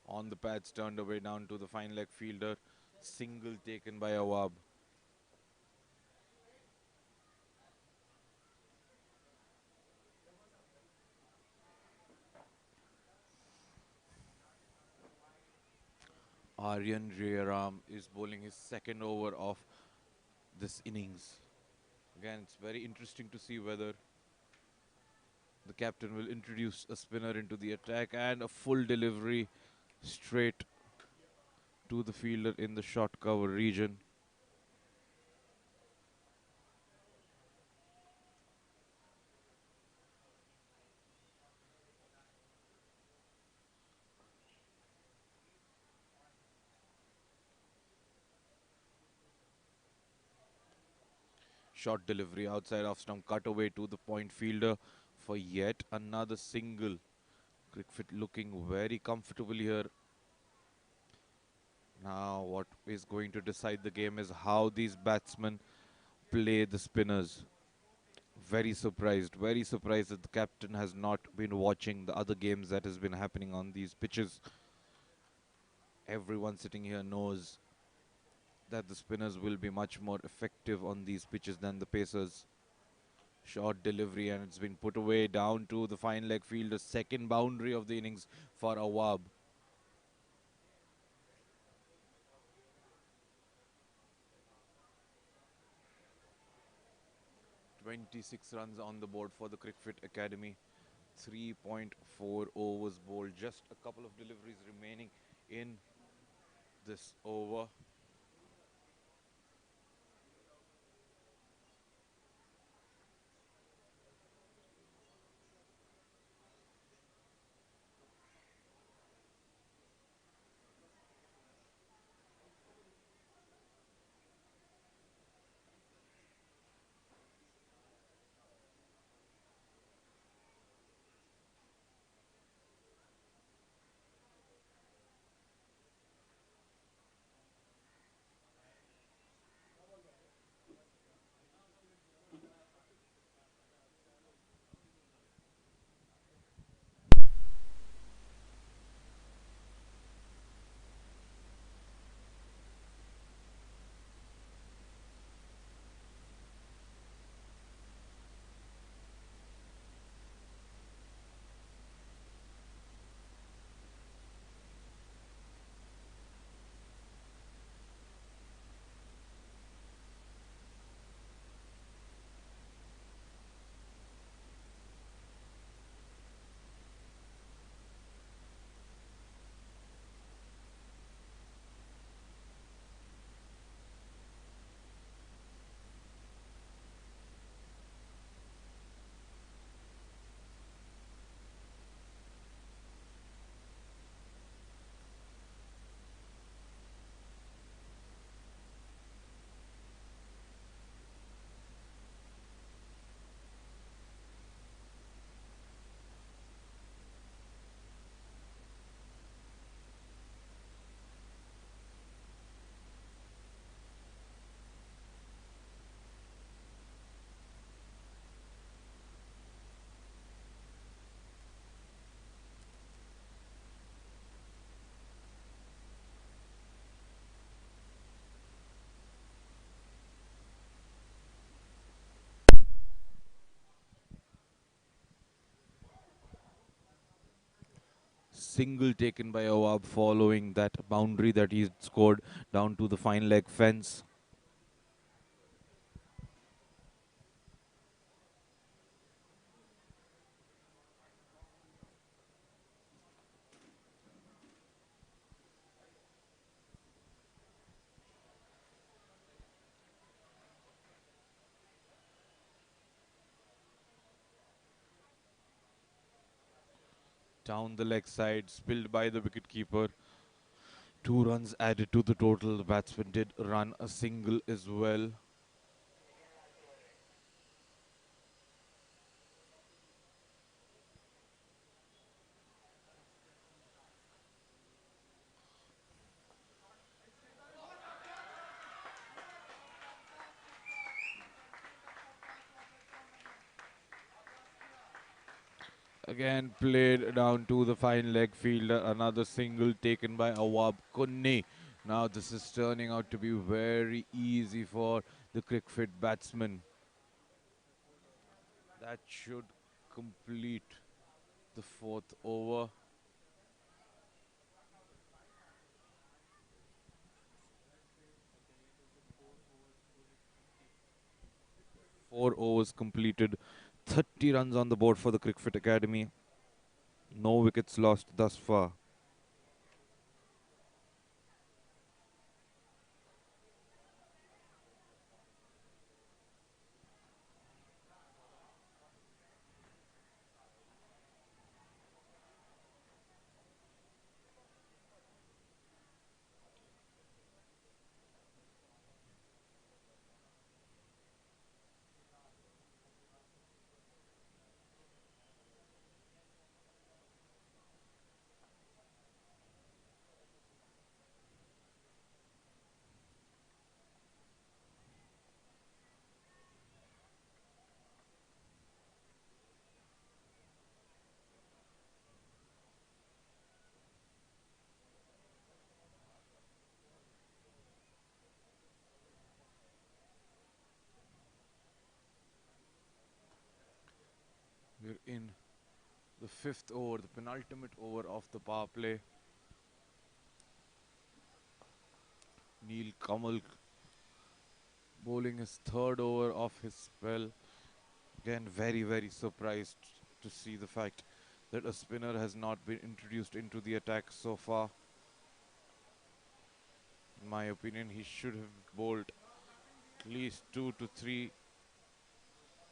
On the pads, turned away down to the fine leg fielder. Single taken by Awab. Aryan Jayaram is bowling his second over of this innings. Again, it's very interesting to see whether the captain will introduce a spinner into the attack, and a full delivery straight to the fielder in the short cover region. Short delivery outside off stump, cut away to the point fielder for yet another single. Cricfit looking very comfortable here. Now what is going to decide the game is how these batsmen play the spinners. very surprised that the captain has not been watching the other games that has been happening on these pitches. Everyone sitting here knows that the spinners will be much more effective on these pitches than the pacers. Short delivery and it's been put away down to the fine leg fielder. Second boundary of the innings for Awab. 26 runs on the board for the Cricfit Academy. 3.4 overs bowled. Just a couple of deliveries remaining in this over. Single taken by Awab following that boundary that he scored down to the fine leg fence. Down the leg side, spilled by the wicketkeeper. 2 runs added to the total. The batsman did run a single as well. Again played down to the fine leg fielder. Another single taken by Awab Kunni. Now this is turning out to be very easy for the Cricfit batsman. That should complete the fourth over. 4 overs completed. 30 runs on the board for the Cricfit Academy. No wickets lost thus far. The fifth over, the penultimate over of the power play. Neil Kamal bowling his third over of his spell. Again, very, very surprised to see the fact that a spinner has not been introduced into the attack so far. In my opinion, he should have bowled at least 2 to 3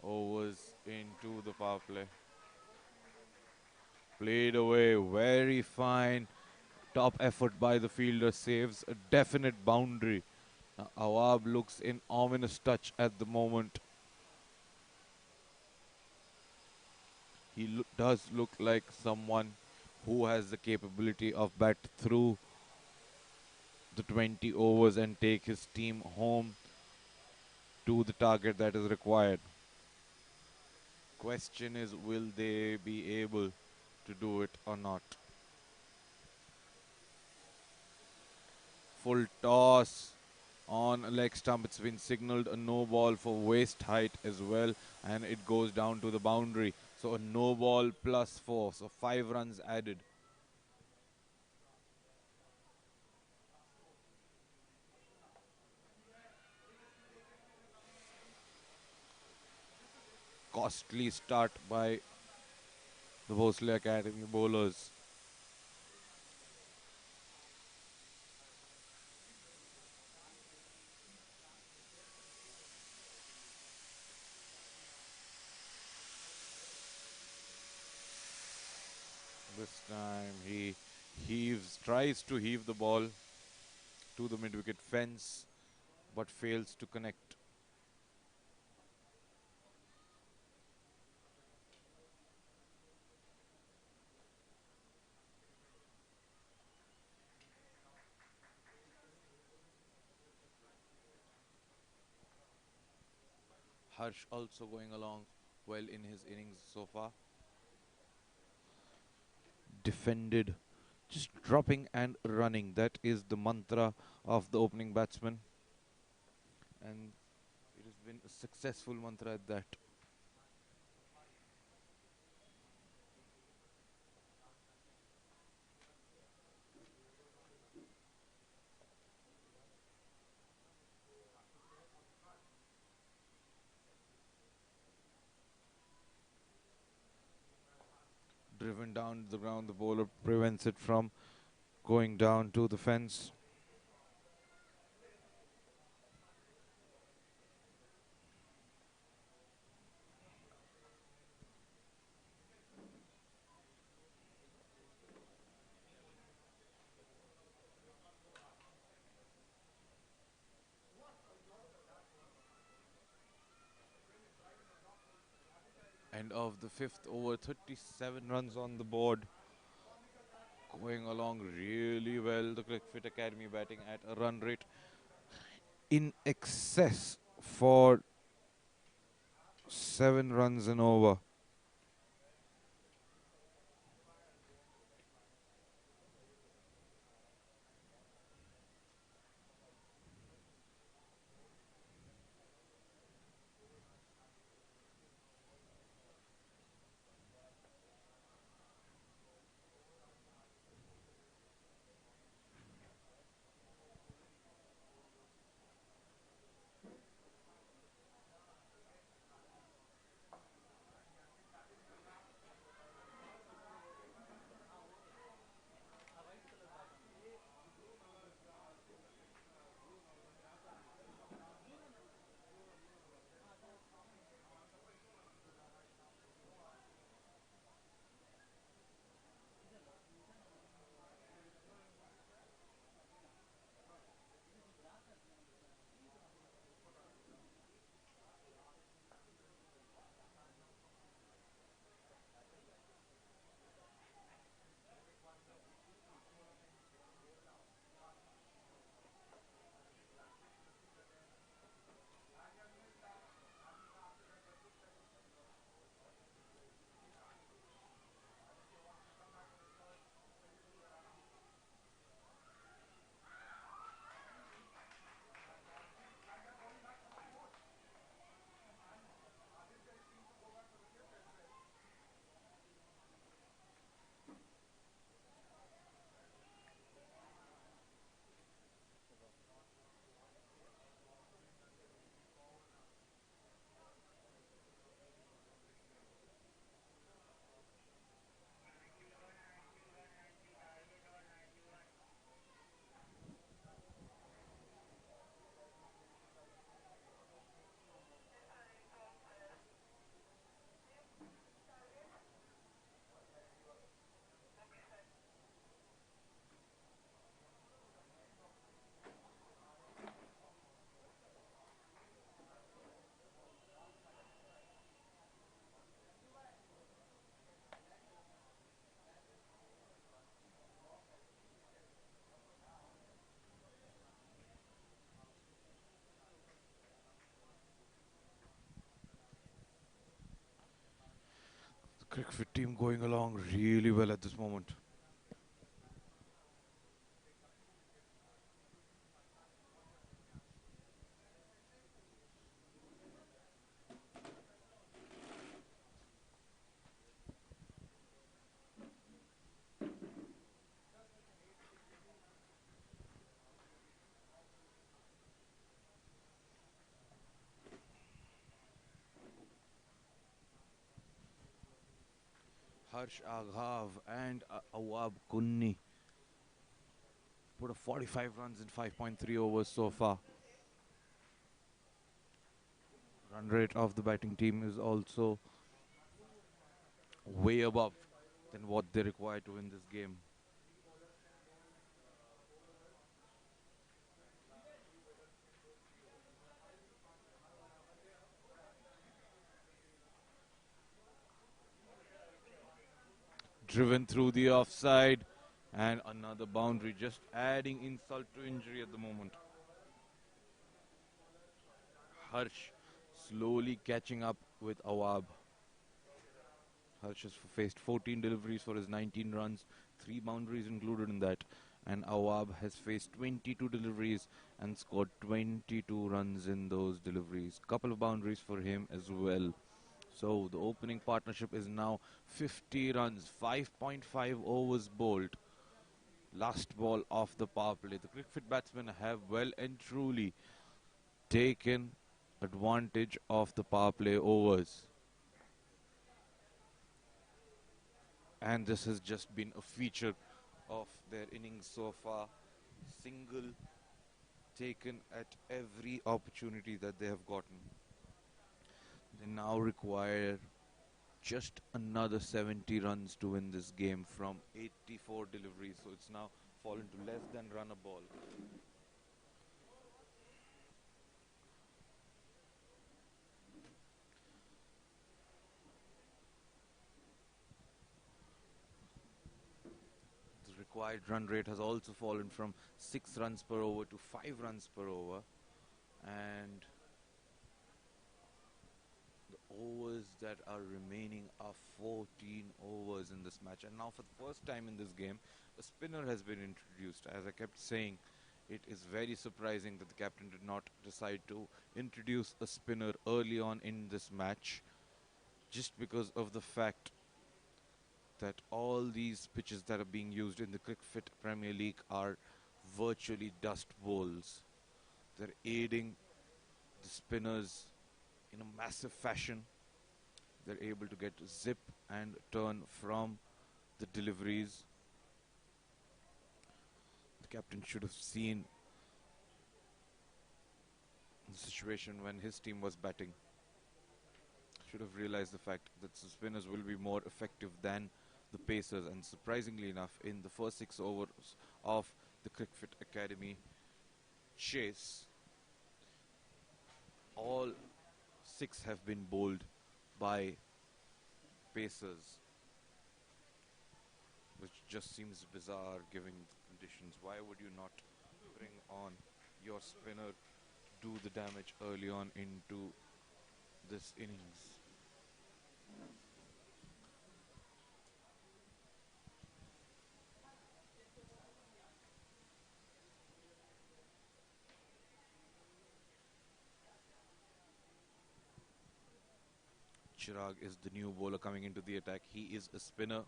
overs into the power play. Played away, very fine. Top effort by the fielder, saves a definite boundary. Now, Awab looks in ominous touch at the moment. He does look like someone who has the capability of bat through the 20 overs and take his team home to the target that is required. Question is, will they be able to do it or not? Full toss on a leg stump. It's been signaled a no ball for waist height as well, and it goes down to the boundary. So a no ball +4, so 5 runs added. Costly start by the Bhosale Academy bowlers. This time he tries to heave the ball to the mid-wicket fence, but fails to connect. Harsh also going along well in his innings so far. Defended, just dropping and running. That is the mantra of the opening batsman. And it has been a successful mantra at that. Driven down to the ground, the bowler prevents it from going down to the fence. End of the fifth over, 37 runs on the board. Going along really well. The Cricfit Academy batting at a run rate in excess for 7 runs and over. Cricfit team going along really well at this moment. Harsh Aghav and Awab Kunni put up 45 runs in 5.3 overs so far. Run rate of the batting team is also way above than what they require to win this game. Driven through the offside and another boundary, just adding insult to injury at the moment. Harsh slowly catching up with Awab. Harsh has faced 14 deliveries for his 19 runs, 3 boundaries included in that. And Awab has faced 22 deliveries and scored 22 runs in those deliveries. Couple of boundaries for him as well. So the opening partnership is now 50 runs, 5.5 overs bowled. Last ball of the power play. The Cricfit batsmen have well and truly taken advantage of the power play overs. And this has just been a feature of their innings so far. Single taken at every opportunity that they have gotten. They now require just another 70 runs to win this game from 84 deliveries. So it's now fallen to less than run a ball. The required run rate has also fallen from 6 runs per over to 5 runs per over. And the overs that are remaining are 14 overs in this match. And now for the first time in this game, a spinner has been introduced. As I kept saying, it is very surprising that the captain did not decide to introduce a spinner early on in this match, just because of the fact that all these pitches that are being used in the Cricfit Premier League are virtually dust bowls. They're aiding the spinners in a massive fashion. They're able to get zip and turn from the deliveries. The captain should have seen the situation when his team was batting. Should have realized the fact that the spinners will be more effective than the pacers. And surprisingly enough, in the first 6 overs of the Cricfit Academy chase, all 6 have been bowled by pacers, which just seems bizarre given the conditions. Why would you not bring on your spinner to do the damage early on into this innings? Chirag is the new bowler coming into the attack. He is a spinner.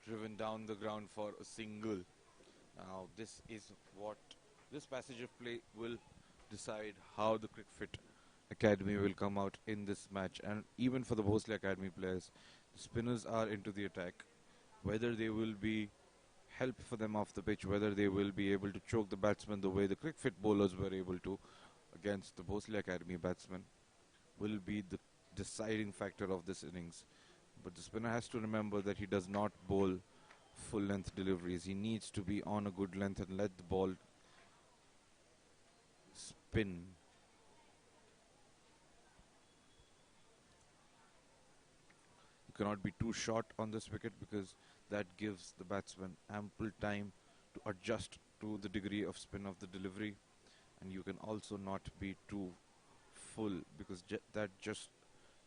Driven down the ground for a single. Now this passage of play will decide how the Cricfit Academy will come out in this match. And even for the Bhosale Academy players, the spinners are into the attack. Whether they will be help for them off the pitch, whether they will be able to choke the batsmen the way the Cricfit bowlers were able to against the Bhosale Academy batsmen, will be the deciding factor of this innings. But the spinner has to remember that he does not bowl full length deliveries. He needs to be on a good length and let the ball spin. You cannot be too short on this wicket because that gives the batsman ample time to adjust to the degree of spin of the delivery, and you can also not be too full because that just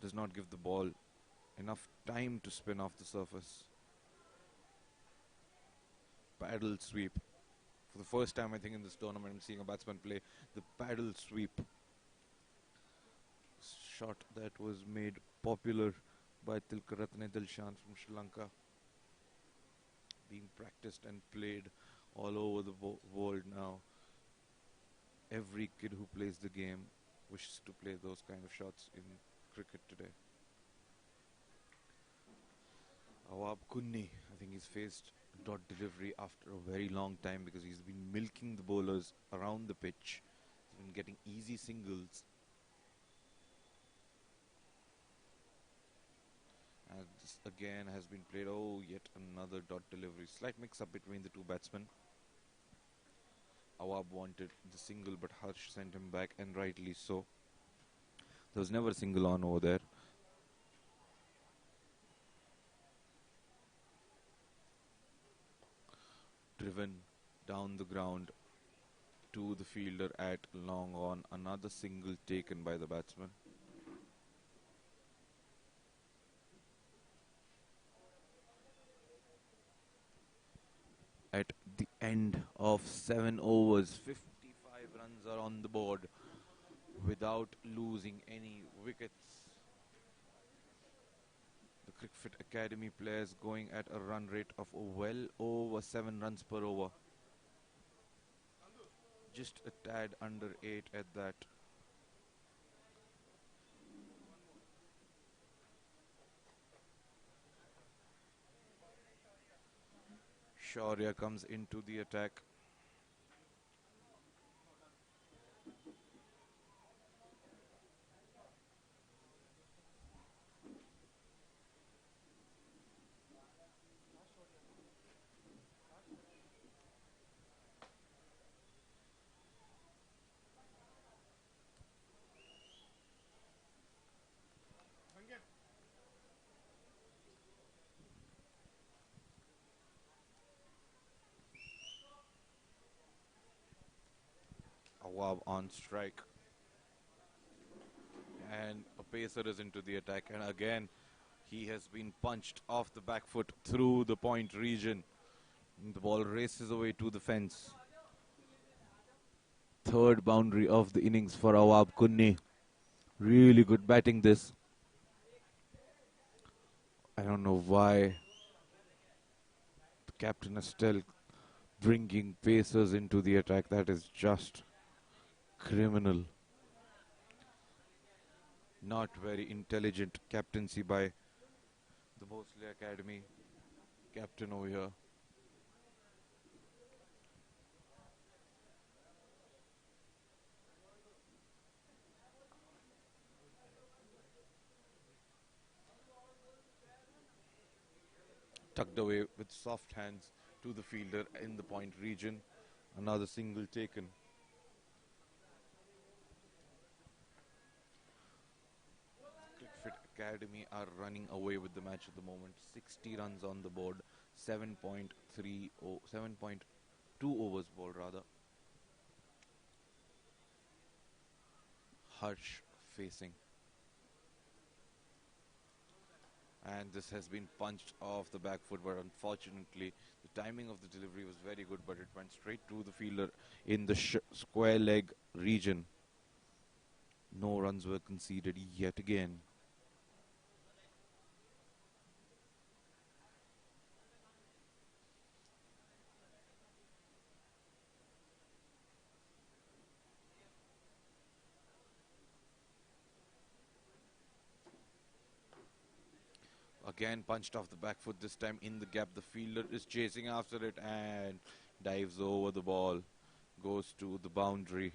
does not give the ball enough time to spin off the surface. Paddle sweep. For the first time, I think, in this tournament, I'm seeing a batsman play the paddle sweep. Shot that was made popular by Tilkaratne Dilshan from Sri Lanka. Being practiced and played all over the world now. Every kid who plays the game wishes to play those kind of shots in cricket today. Awab Kunni, I think he's faced dot delivery after a very long time because he's been milking the bowlers around the pitch. He's been getting easy singles. And this again has been played. Oh, yet another dot delivery. Slight mix-up between the two batsmen. Awab wanted the single, but Harsh sent him back, and rightly so. There was never a single on over there. Driven down the ground to the fielder at long on. Another single taken by the batsman. At the end of 7 overs, 55 runs are on the board without losing any wickets. The Cricfit Academy players going at a run rate of well over 7 runs per over. Just a tad under 8 at that. Shaurya comes into the attack. Awab on strike. And a pacer is into the attack. And again, he has been punched off the back foot through the point region. And the ball races away to the fence. Third boundary of the innings for Awab Kunni. Really good batting this. I don't know why the captain is still bringing pacers into the attack. That is just criminal. Not very intelligent captaincy by the Bhosale Academy captain over here. Tucked away with soft hands to the fielder in the point region. Another single taken. Cricfit Academy are running away with the match at the moment. 60 runs on the board. 7.2 overs bowled rather. Harsh facing. And this has been punched off the back foot, but unfortunately the timing of the delivery was very good, but it went straight to the fielder in the square leg region. No runs were conceded yet again. Again punched off the back foot, this time in the gap. The fielder is chasing after it and dives over the ball. Goes to the boundary.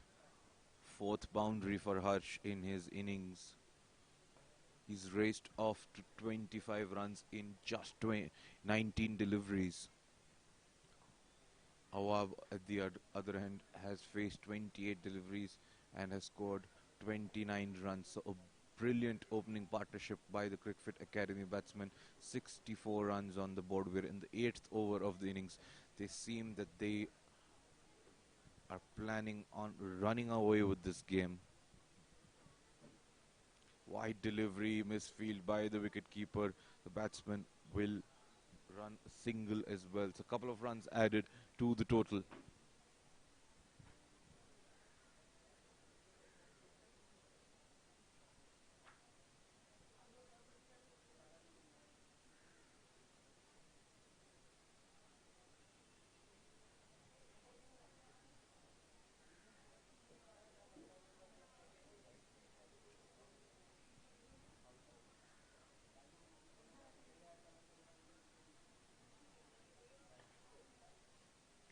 Fourth boundary for Harsh in his innings. He's raced off to 25 runs in just 19 deliveries. Awab, at the other hand, has faced 28 deliveries and has scored 29 runs. So a brilliant opening partnership by the Cricfit Academy batsmen. 64 runs on the board. We're in the 8th over of the innings. They seem that they are planning on running away with this game. Wide delivery, misfield by the wicketkeeper. The batsman will run a single as well. So a couple of runs added to the total.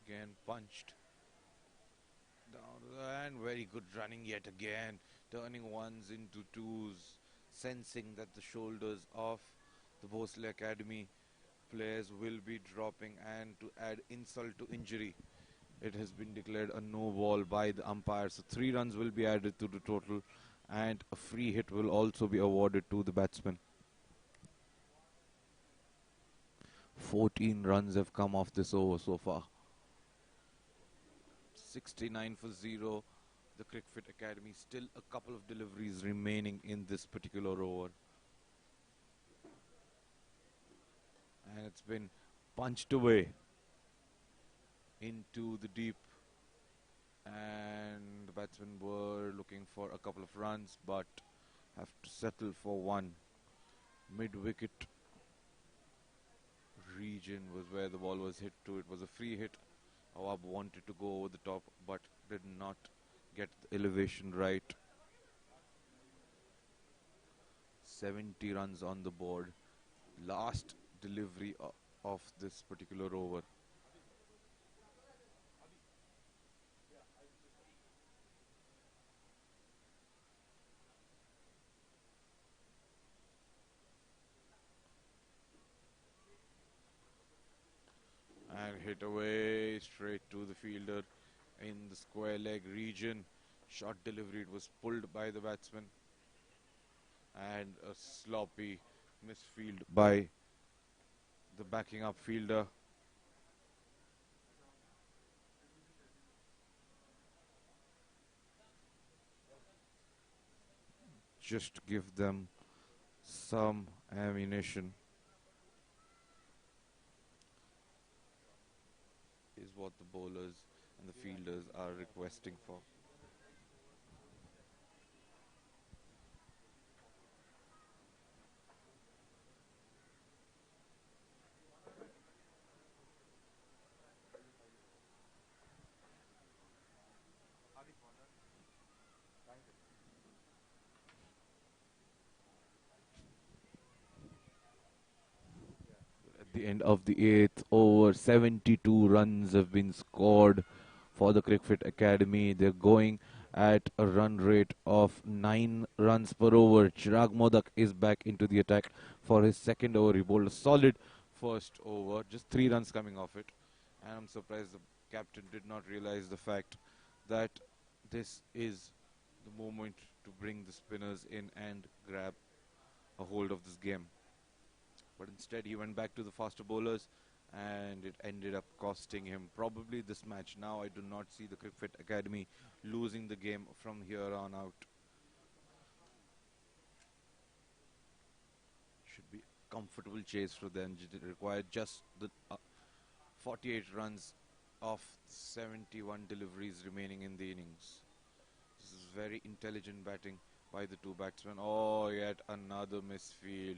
Again punched down and very good running yet again, turning ones into twos, sensing that the shoulders of the Bhosale Academy players will be dropping, and to add insult to injury, it has been declared a no ball by the umpire. So 3 runs will be added to the total and a free hit will also be awarded to the batsman. 14 runs have come off this over so far. 69 for 0. The Cricfit Academy, still a couple of deliveries remaining in this particular over. And it's been punched away into the deep. And the batsmen were looking for a couple of runs but have to settle for one. Mid-wicket region was where the ball was hit to. It was a free hit. Awab wanted to go over the top but did not get the elevation right. 70 runs on the board. Last delivery of this particular over. And hit away straight to the fielder in the square leg region. Short delivery, it was pulled by the batsman. And a sloppy misfield by the backing up fielder. Just to give them some ammunition is what the bowlers and the fielders are requesting for. At the end of the 8th over, 72 runs have been scored for the Cricfit Academy. They're going at a run rate of 9 runs per over. Chirag Modak is back into the attack for his second over. He bowled a solid first over, just 3 runs coming off it. And I'm surprised the captain did not realize the fact that this is the moment to bring the spinners in and grab a hold of this game. But instead he went back to the faster bowlers and it ended up costing him probably this match. Now I do not see the Cricfit Academy losing the game from here on out. Should be comfortable chase for them. It required just the 48 runs of 71 deliveries remaining in the innings. This is very intelligent batting by the 2 batsmen. Oh, yet another misfield.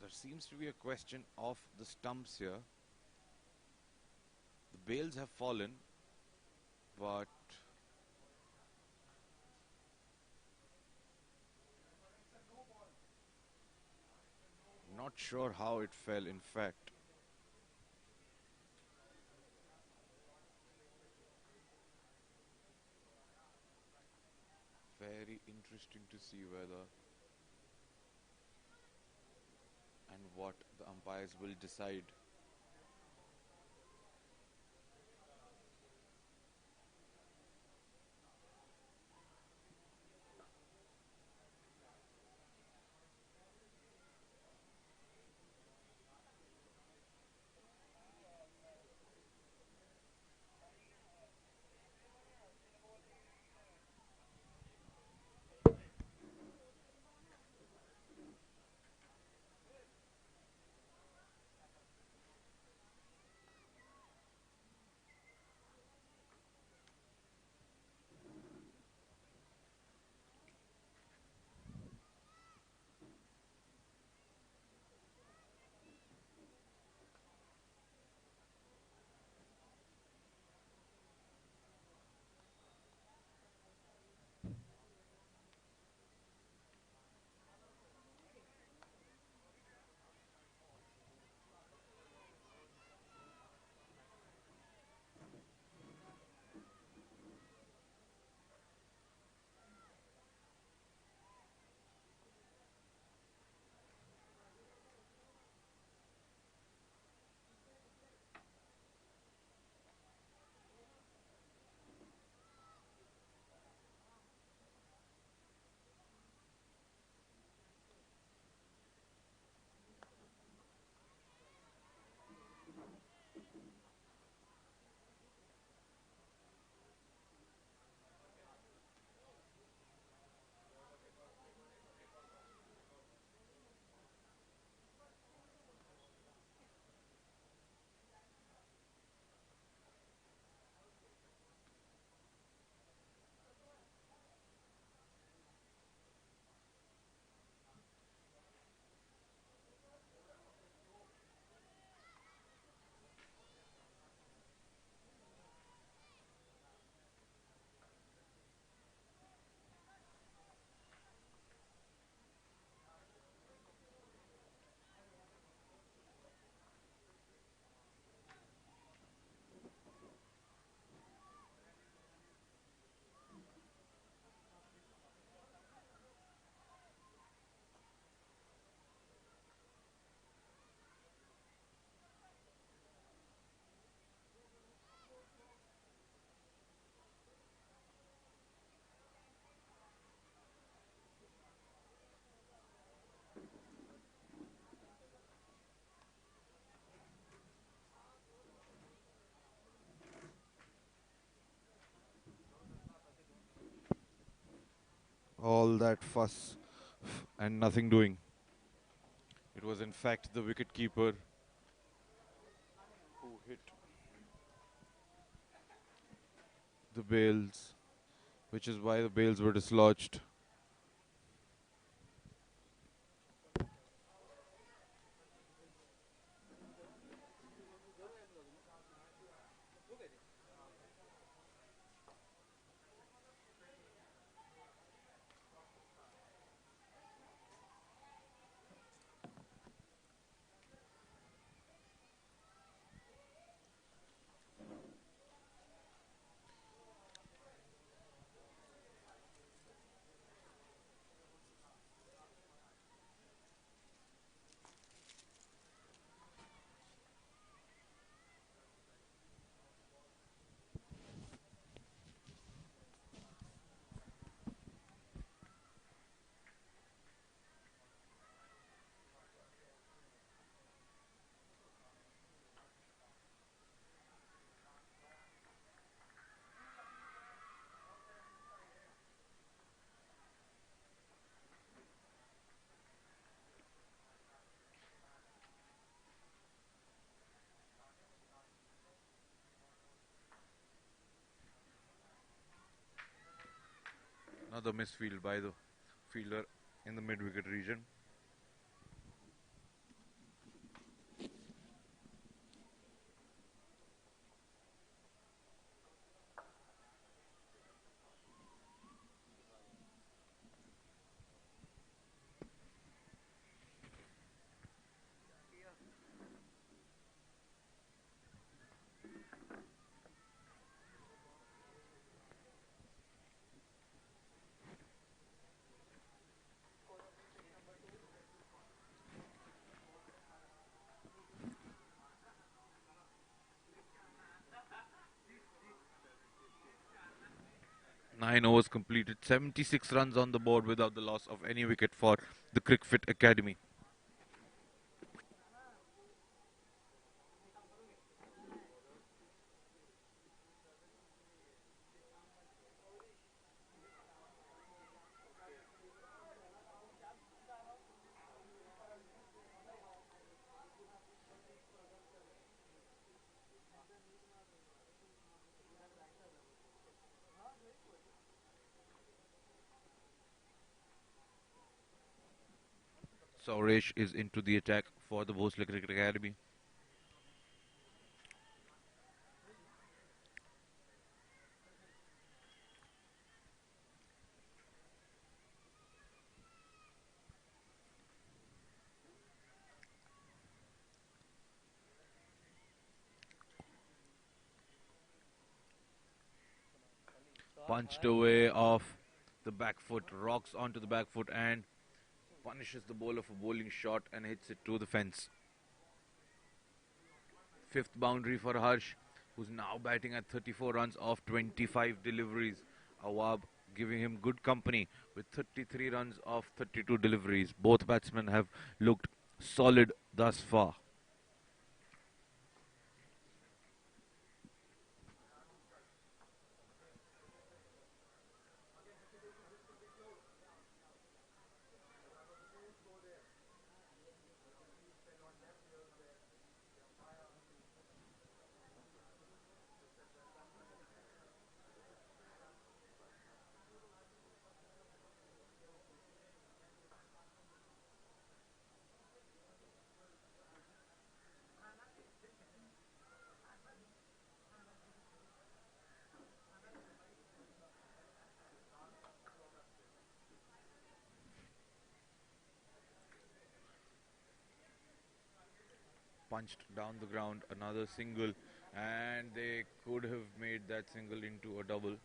There seems to be a question of the stumps here. The bails have fallen, but not sure how it fell, in fact. Very interesting to see whether and what the umpire umpires will decide. All that fuss and nothing doing. It was in fact the wicket keeper who hit the bails, which is why the bails were dislodged. Another misfield by the fielder in the mid wicket region. 9 overs completed, 76 runs on the board without the loss of any wicket for the Cricfit Academy. Suresh is into the attack for the Bhosale Cricket Academy. Punched away off the back foot, rocks onto the back foot and punishes the bowler for bowling short and hits it to the fence. Fifth boundary for Harsh, who's now batting at 34 runs off 25 deliveries. Awab giving him good company with 33 runs off 32 deliveries. Both batsmen have looked solid thus far. Punched down the ground, another single, and they could have made that single into a double.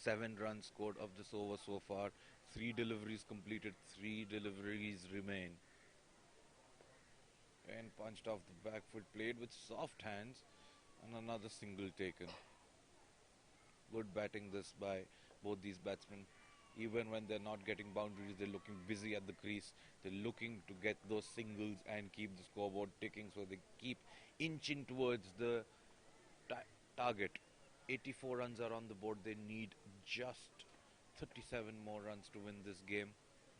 Seven runs scored of this over so far. Three deliveries completed, three deliveries remain. And punched off the back foot, played with soft hands, and another single taken. Good batting this by both these batsmen. Even when they're not getting boundaries, they're looking busy at the crease. They're looking to get those singles and keep the scoreboard ticking, so they keep inching towards the target. 84 runs are on the board. They need just 37 more runs to win this game,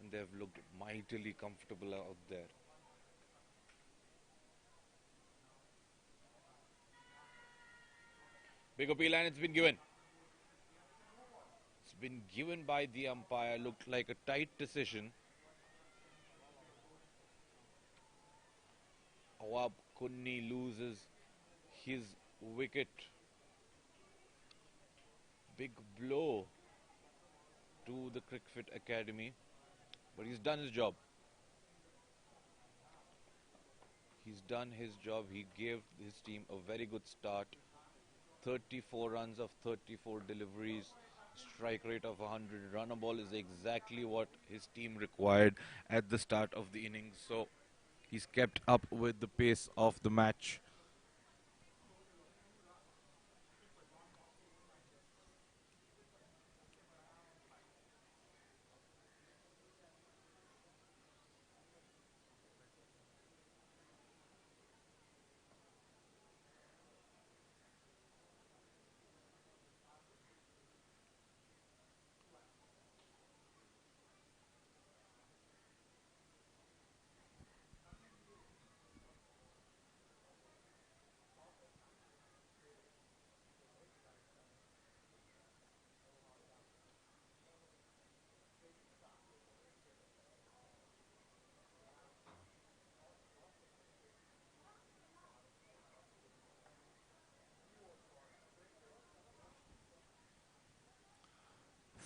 and they've looked mightily comfortable out there. Big appeal, and it's been given. It's been given by the umpire. Looked like a tight decision. Awab Kunni loses his wicket. Big blow to the Cricfit Academy, but he's done his job. He's done his job. He gave his team a very good start. 34 runs of 34 deliveries, strike rate of 100. Run a ball is exactly what his team required at the start of the innings. So he's kept up with the pace of the match.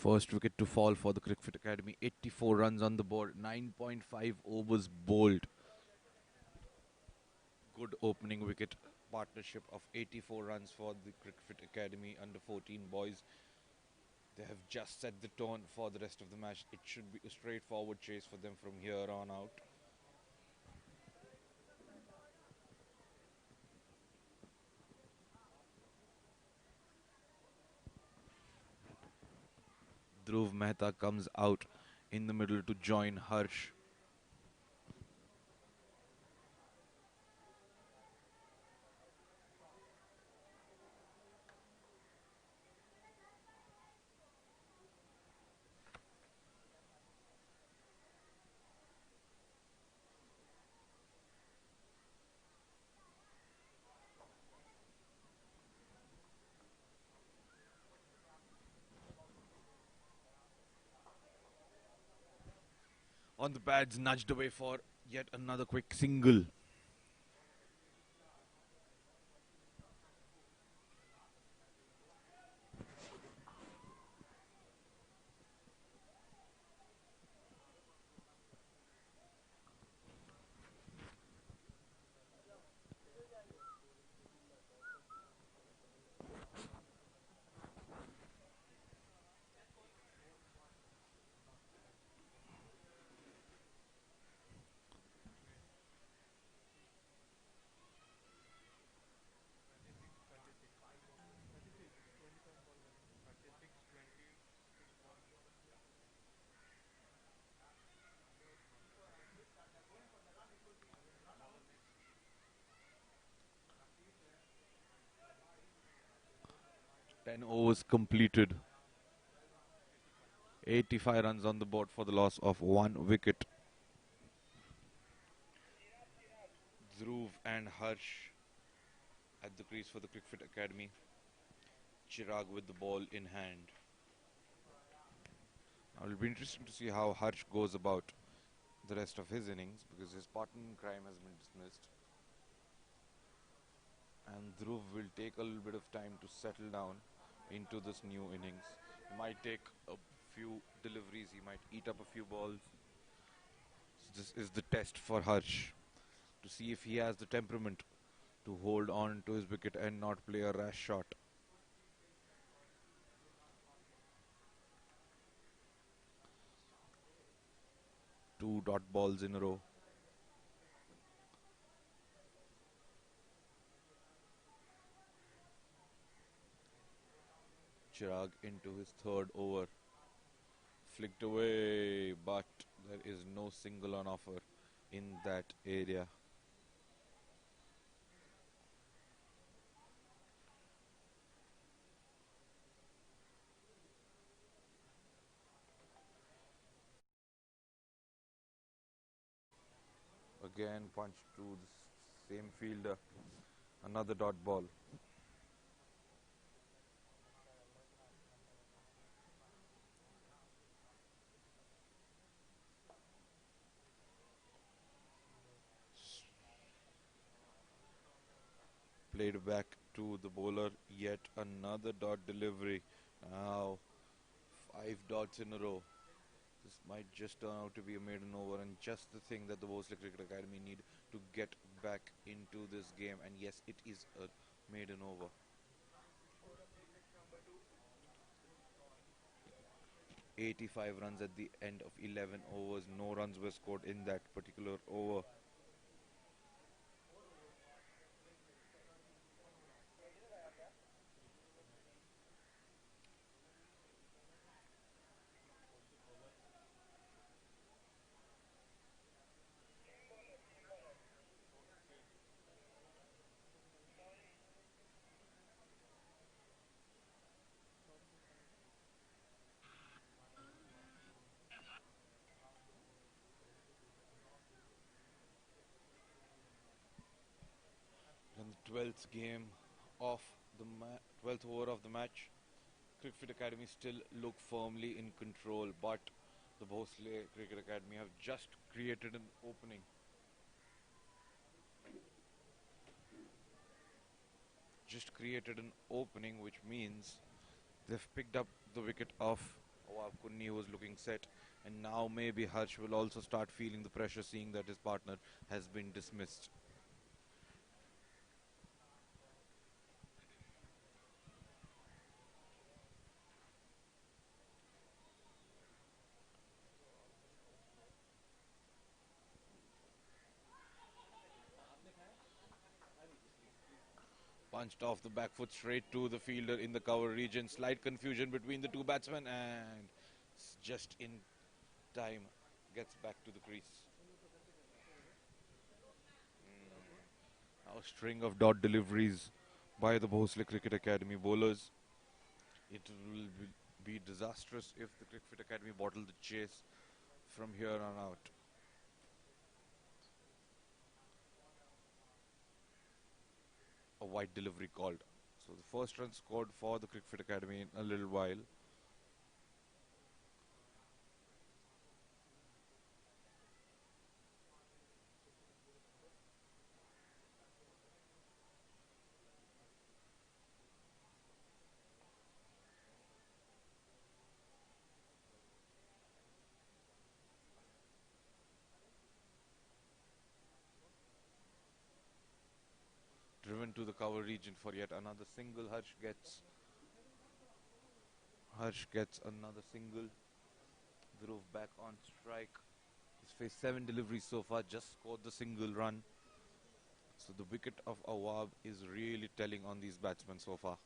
First wicket to fall for the Cricfit Academy. 84 runs on the board. 9.5 overs bowled. Good opening wicket partnership of 84 runs for the Cricfit Academy under 14 boys. They have just set the tone for the rest of the match. It should be a straightforward chase for them from here on out. Dhruv Mehta comes out in the middle to join Harsh. On the pads, nudged away for yet another quick single. Ten overs completed. 85 runs on the board for the loss of one wicket. Dhruv and Harsh at the crease for the Cricfit Academy. Chirag with the ball in hand. Now it'll be interesting to see how Harsh goes about the rest of his innings because his partner in crime has been dismissed. And Dhruv will take a little bit of time to settle down into this new innings. He might take a few deliveries, he might eat up a few balls. So this is the test for Harsh to see if he has the temperament to hold on to his wicket and not play a rash shot. Two dot balls in a row. Chirag into his third over. Flicked away, but there is no single on offer in that area. Again punched to the same fielder. Another dot ball. Played back to the bowler. Yet another dot delivery. Now 5 dots in a row. This might just turn out to be a maiden over, and just the thing that the Bhosale Cricket Academy need to get back into this game. And yes, it is a maiden over. 85 runs at the end of 11 overs. No runs were scored in that particular over. In the 12th game of the 12th over of the match, Cricfit Academy still look firmly in control, but the Bhosale Cricket Academy have just created an opening. Which means they've picked up the wicket of Awab Kunni was looking set, and now maybe Harsh will also start feeling the pressure seeing that his partner has been dismissed. Punched off the back foot straight to the fielder in the cover region. Slight confusion between the two batsmen, and just in time gets back to the crease. Now a string of dot deliveries by the Bhosale Cricket Academy bowlers. It will be disastrous if the Cricfit Academy bottle the chase from here on out. A wide delivery called. So the first run scored for the Cricfit Academy in a little while. Driven to the cover region for yet another single. Harsh gets another single. Dhruv back on strike. He's faced 7 deliveries so far, just scored the single run. So the wicket of Awab is really telling on these batsmen so far.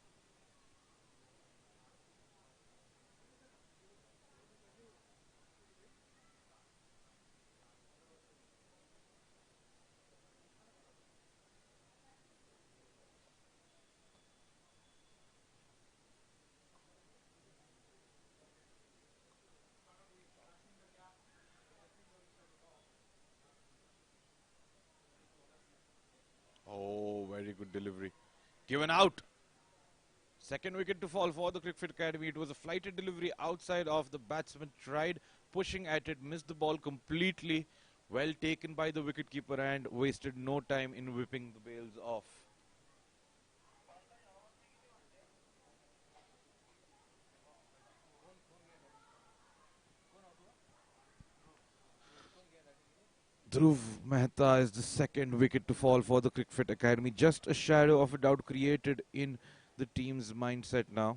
Oh, very good delivery. Given out. Second wicket to fall for the Cricfit Academy. It was a flighted delivery outside of the batsman. Tried pushing at it, missed the ball completely. Well taken by the wicketkeeper and wasted no time in whipping the bails off. Dhruv Mehta is the second wicket to fall for the Cricfit Academy. Just a shadow of a doubt created in the team's mindset now.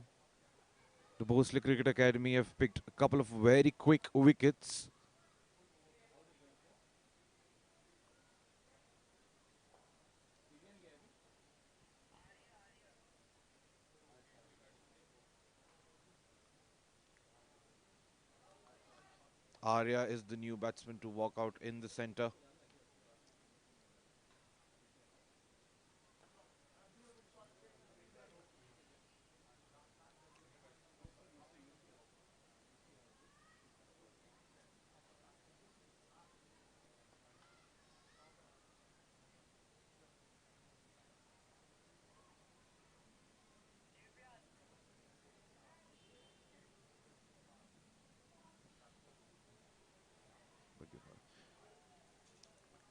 The Bhosale Cricket Academy have picked a couple of very quick wickets. Arya is the new batsman to walk out in the centre.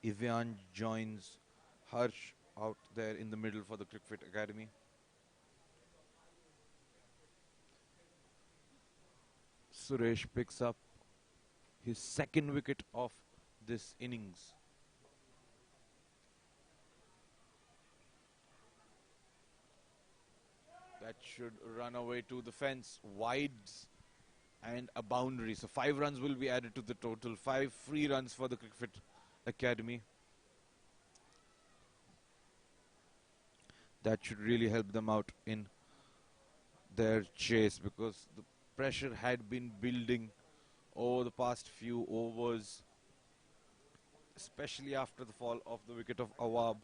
Evian joins Harsh out there in the middle for the Cricfit Academy. Suresh picks up his second wicket of this innings. That should run away to the fence. Wides and a boundary. So 5 runs will be added to the total. 5 free runs for the Cricfit Academy. That should really help them out in their chase because the pressure had been building over the past few overs, especially after the fall of the wicket of Awab.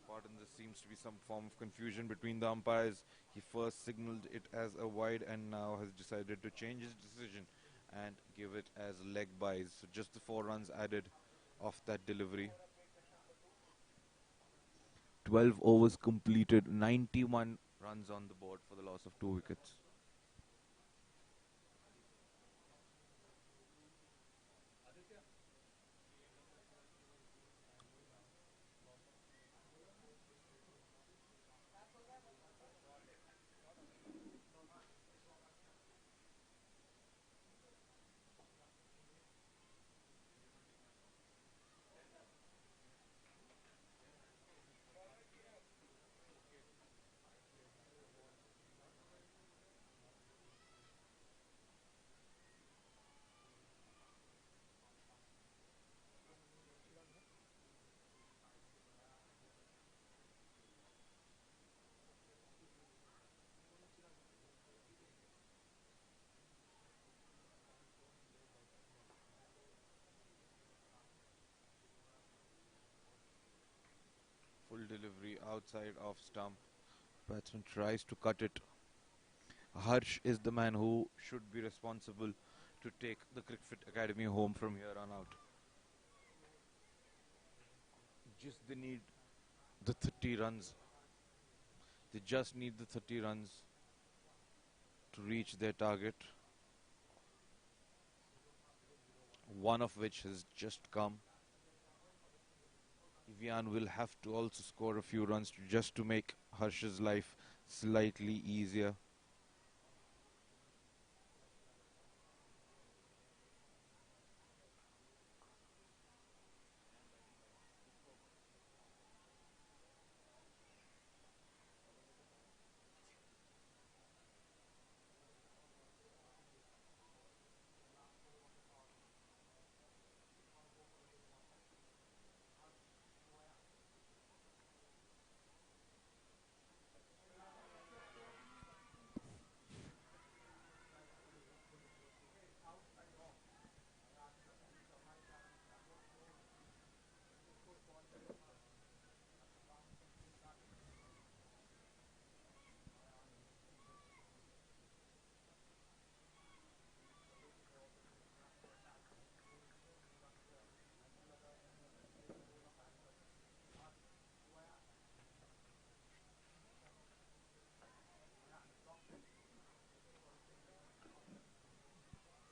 Pardon, there seems to be some form of confusion between the umpires. He first signaled it as a wide and now has decided to change his decision and give it as leg byes. So just the 4 runs added off that delivery. 12 overs completed, 91 runs on the board for the loss of 2 wickets. outside of stump. Batsman tries to cut it. Harsh is the man who should be responsible to take the Cricfit Academy home from here on out. Just they need the 30 runs. They just need the 30 runs to reach their target. One of which has just come. Evian will have to also score a few runs just to make Harsh's life slightly easier.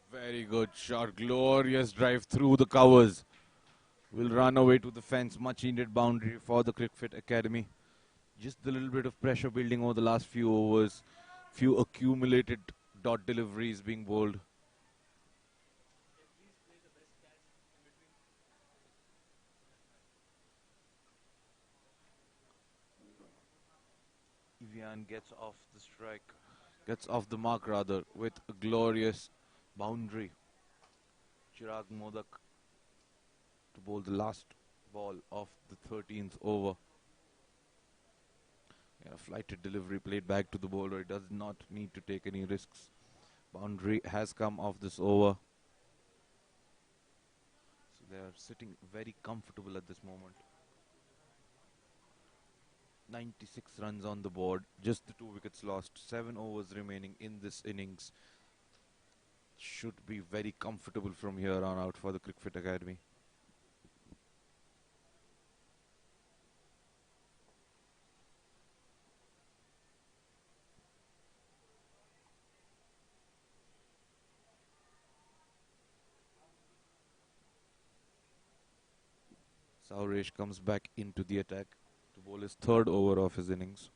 Very good shot. Glorious drive through the covers. Will run away to the fence. Much needed boundary for the Cricfit Academy. Just a little bit of pressure building over the last few overs. Few accumulated dot deliveries being bowled. Evian gets off the strike. Gets off the mark rather with a glorious boundary. Chirag Modak to bowl the last ball of the 13th over. And a flighted delivery played back to the bowler. He does not need to take any risks. Boundary has come off this over. So they are sitting very comfortable at this moment. 96 runs on the board. Just the 2 wickets lost. 7 overs remaining in this innings. Should be very comfortable from here on out for the Cricfit Academy. Sauresh comes back into the attack to bowl his 3rd over of his innings.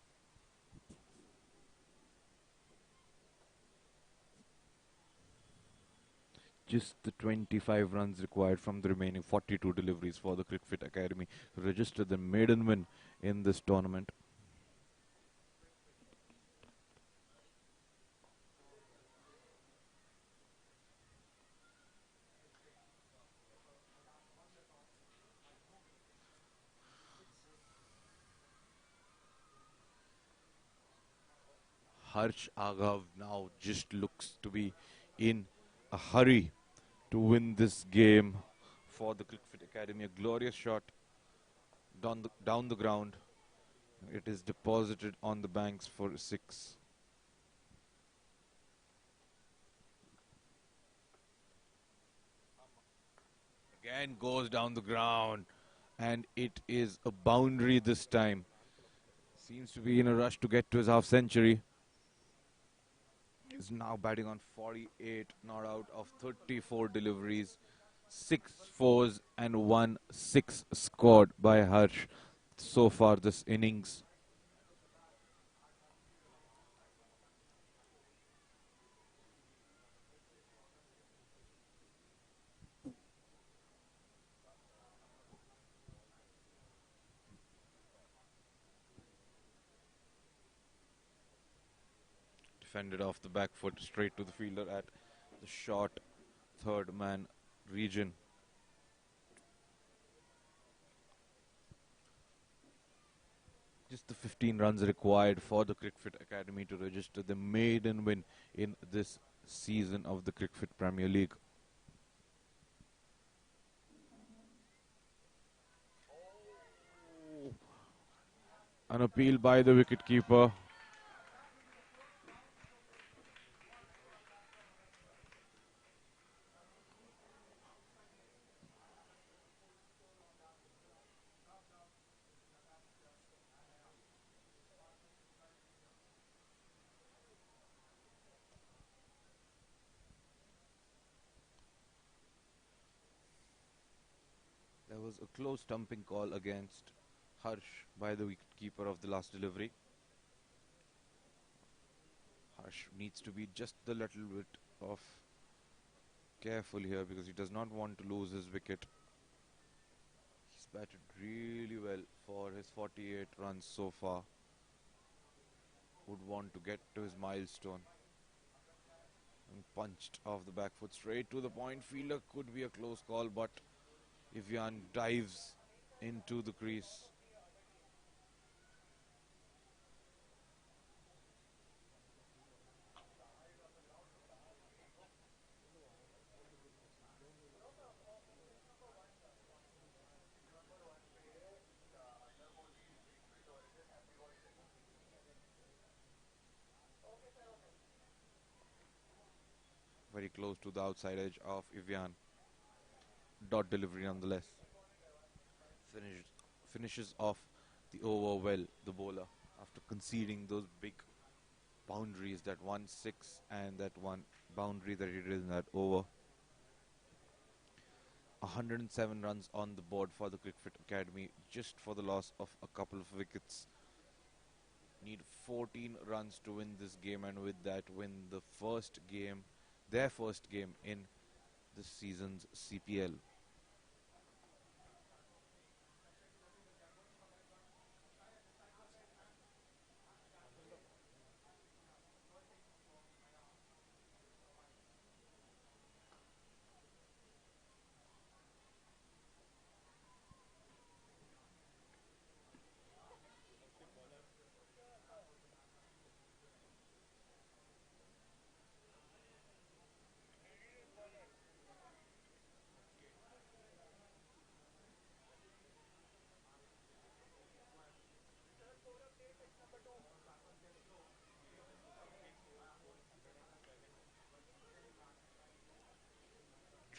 Just the 25 runs required from the remaining 42 deliveries for the Cricfit Academy to register the maiden win in this tournament. Harsh Aghav now just looks to be in a hurry to win this game for the Cricfit Academy. A glorious shot down the ground. It is deposited on the banks for 6. Again goes down the ground, and it is a boundary this time. Seems to be in a rush to get to his half century. Is now batting on 48 not out of 34 deliveries. 6 fours and 1 6 scored by Harsh so far this innings. Defended off the back foot straight to the fielder at the short 3rd man region. Just the 15 runs required for the Cricfit Academy to register the maiden win in this season of the Cricfit Premier League. An appeal by the wicketkeeper. There was a close stumping call against Harsh by the wicketkeeper of the last delivery. Harsh needs to be just the little bit of careful here because he does not want to lose his wicket. He's batted really well for his 48 runs so far. Would want to get to his milestone. And punched off the back foot straight to the point. Fielder could be a close call, but Evian dives into the crease. Very close to the outside edge of Evian. Dot delivery nonetheless. Finishes off the over well, the bowler, after conceding those big boundaries, that 1-6 and that one boundary that he did in that over. 107 runs on the board for the Cricfit Academy just for the loss of a couple of wickets. Need 14 runs to win this game, and with that win the first game, their first game in this season's CPL.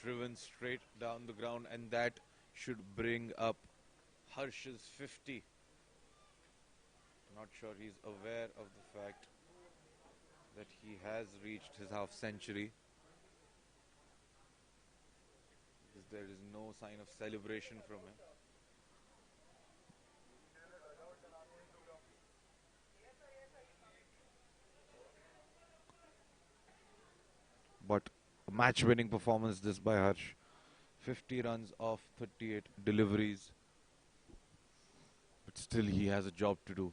Driven straight down the ground, and that should bring up Harsh's 50. Not sure he's aware of the fact that he has reached his half century, because there is no sign of celebration from him. But a match-winning performance this by Harsh. 50 runs off 38 deliveries. But still he has a job to do.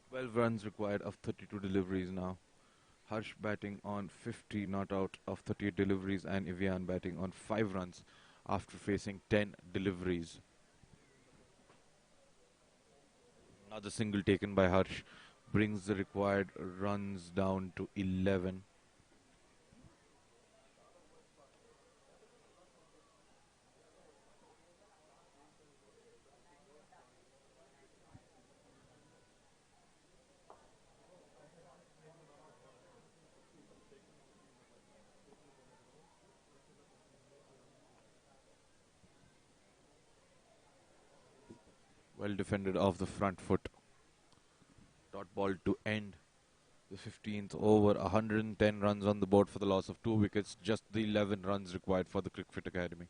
Twelve runs required of 32 deliveries now. Harsh batting on 50 not out of 38 deliveries, and Evian batting on 5 runs after facing 10 deliveries. Another single taken by Harsh brings the required runs down to 11. Well defended off the front foot. Dot ball to end the 15th over. 110 runs on the board for the loss of 2 wickets. Just the 11 runs required for the Cricfit Academy.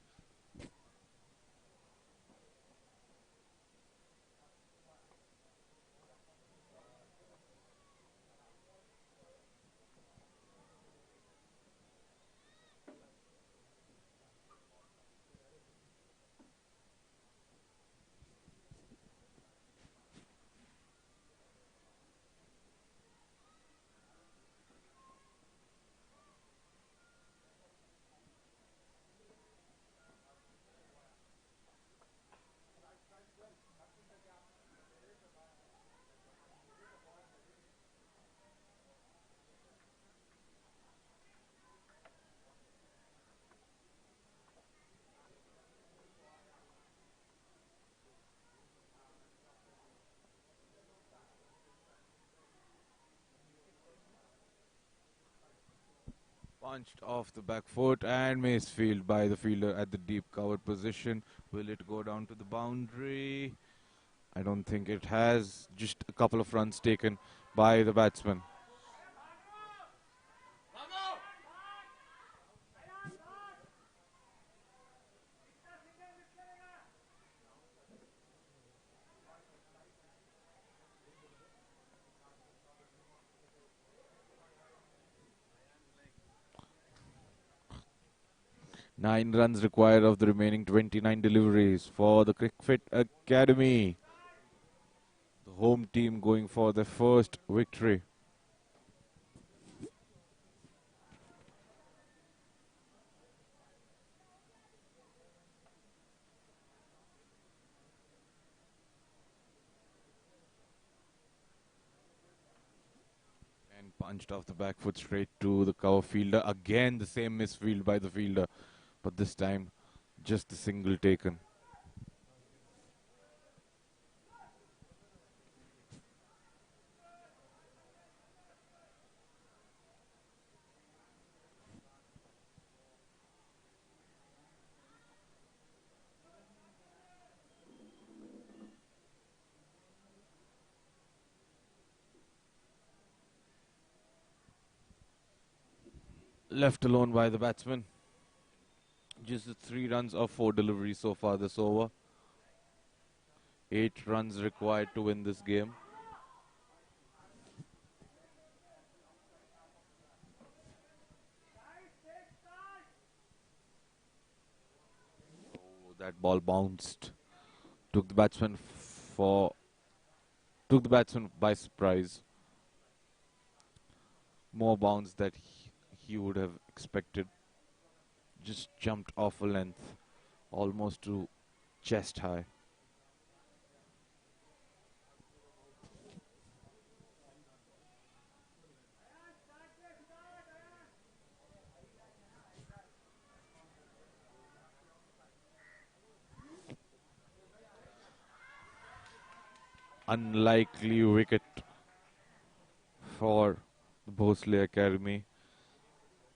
Punched off the back foot and misfield by the fielder at the deep covered position. Will it go down to the boundary? I don't think it has. Just a couple of runs taken by the batsman. Nine runs required of the remaining 29 deliveries for the Cricfit Academy. The home team going for their first victory. And punched off the back foot straight to the cover fielder. Again the same misfield by the fielder, but this time just a single taken. Left alone by the batsman. Just the 3 runs of 4 deliveries so far this over. 8 runs required to win this game. Oh, that ball bounced. Took the batsman by surprise. More bounce that he would have expected. Just jumped off a length, almost to chest high. Unlikely wicket for the Bhosale Academy.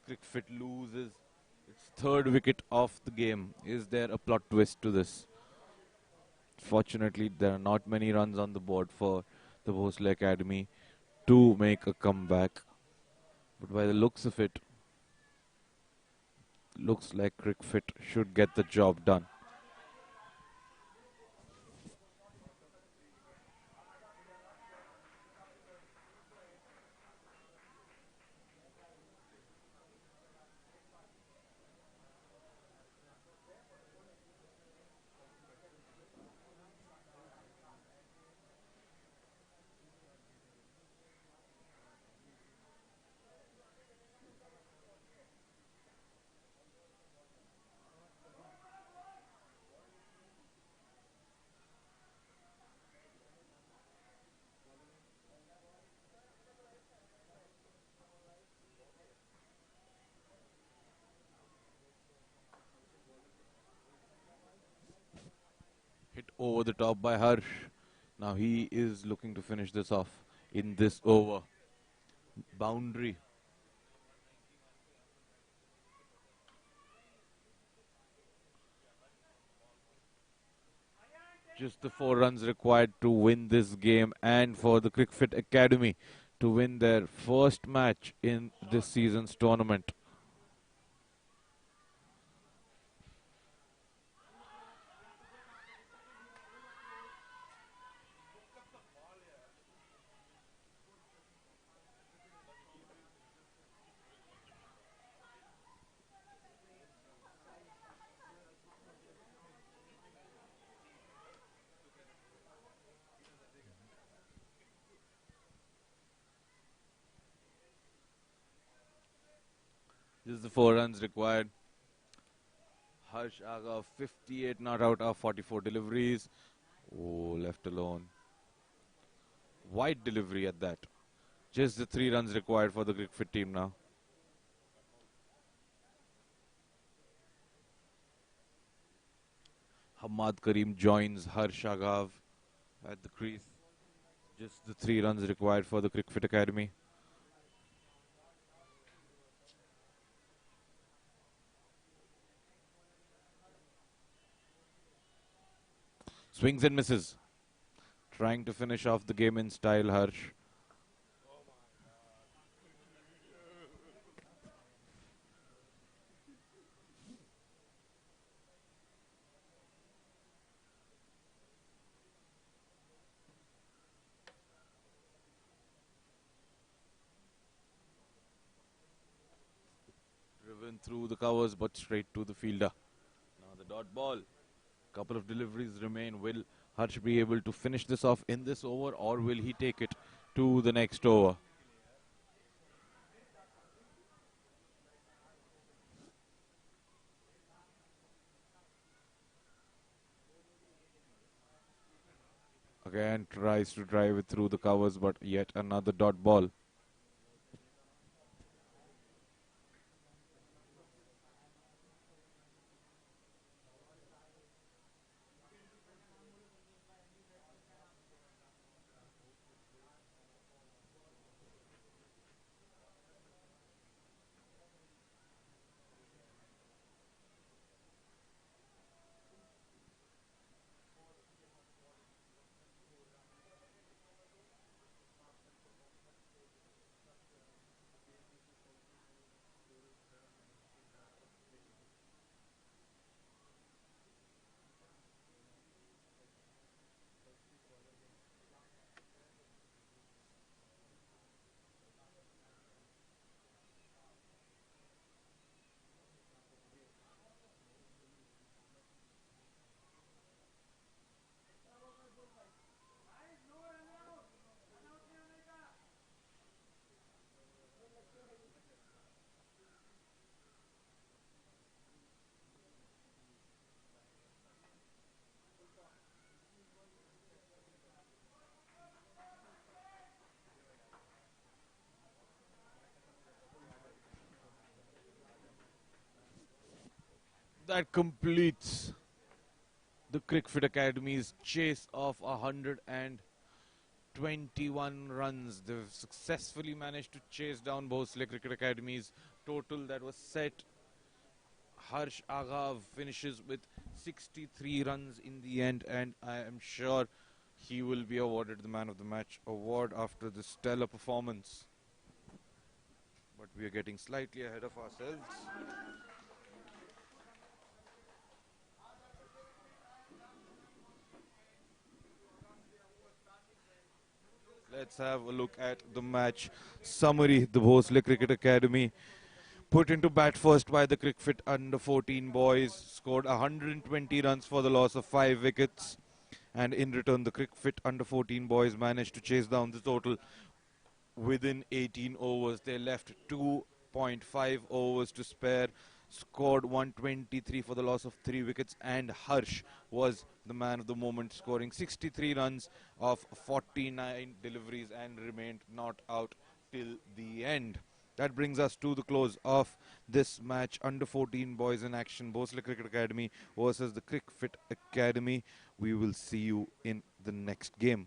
Cricfit loses its 3rd wicket of the game. Is there a plot twist to this? Fortunately, there are not many runs on the board for the Bhosale Academy to make a comeback. But by the looks of it, looks like Cricfit should get the job done. Hit over the top by Harsh. Now he is looking to finish this off in this over. Boundary. Just the 4 runs required to win this game and for the Cricfit Academy to win their first match in this season's tournament. Just the 4 runs required. Harsh Aga, 58 not out of 44 deliveries. Oh, left alone. Wide delivery at that. Just the 3 runs required for the Cricfit team now. Hamad Karim joins Harsh Agav at the crease. Just the 3 runs required for the Cricfit Academy. Swings and misses. Trying to finish off the game in style, Harsh. Driven through the covers but straight to the fielder. Now the dot ball. Couple of deliveries remain. Will Harsh be able to finish this off in this over, or will he take it to the next over? Again tries to drive it through the covers, but yet another dot ball. That completes the Cricfit Academy's chase of 121 runs. They've successfully managed to chase down Bhosale Cricket Academy's total that was set. Harsh Aghav finishes with 63 runs in the end, and I am sure he will be awarded the Man of the Match award after this stellar performance. But we are getting slightly ahead of ourselves. Let's have a look at the match summary. The Bhosale Cricket Academy put into bat first by the Cricfit under 14 boys, scored 120 runs for the loss of 5 wickets, and in return the Cricfit under 14 boys managed to chase down the total within 18 overs. They left 2.5 overs to spare, scored 123 for the loss of 3 wickets, and Harsh was the man of the moment, scoring 63 runs of 49 deliveries and remained not out till the end. That brings us to the close of this match. Under 14 boys in action, Bhosale Cricket Academy versus the Cricfit Academy. We will see you in the next game.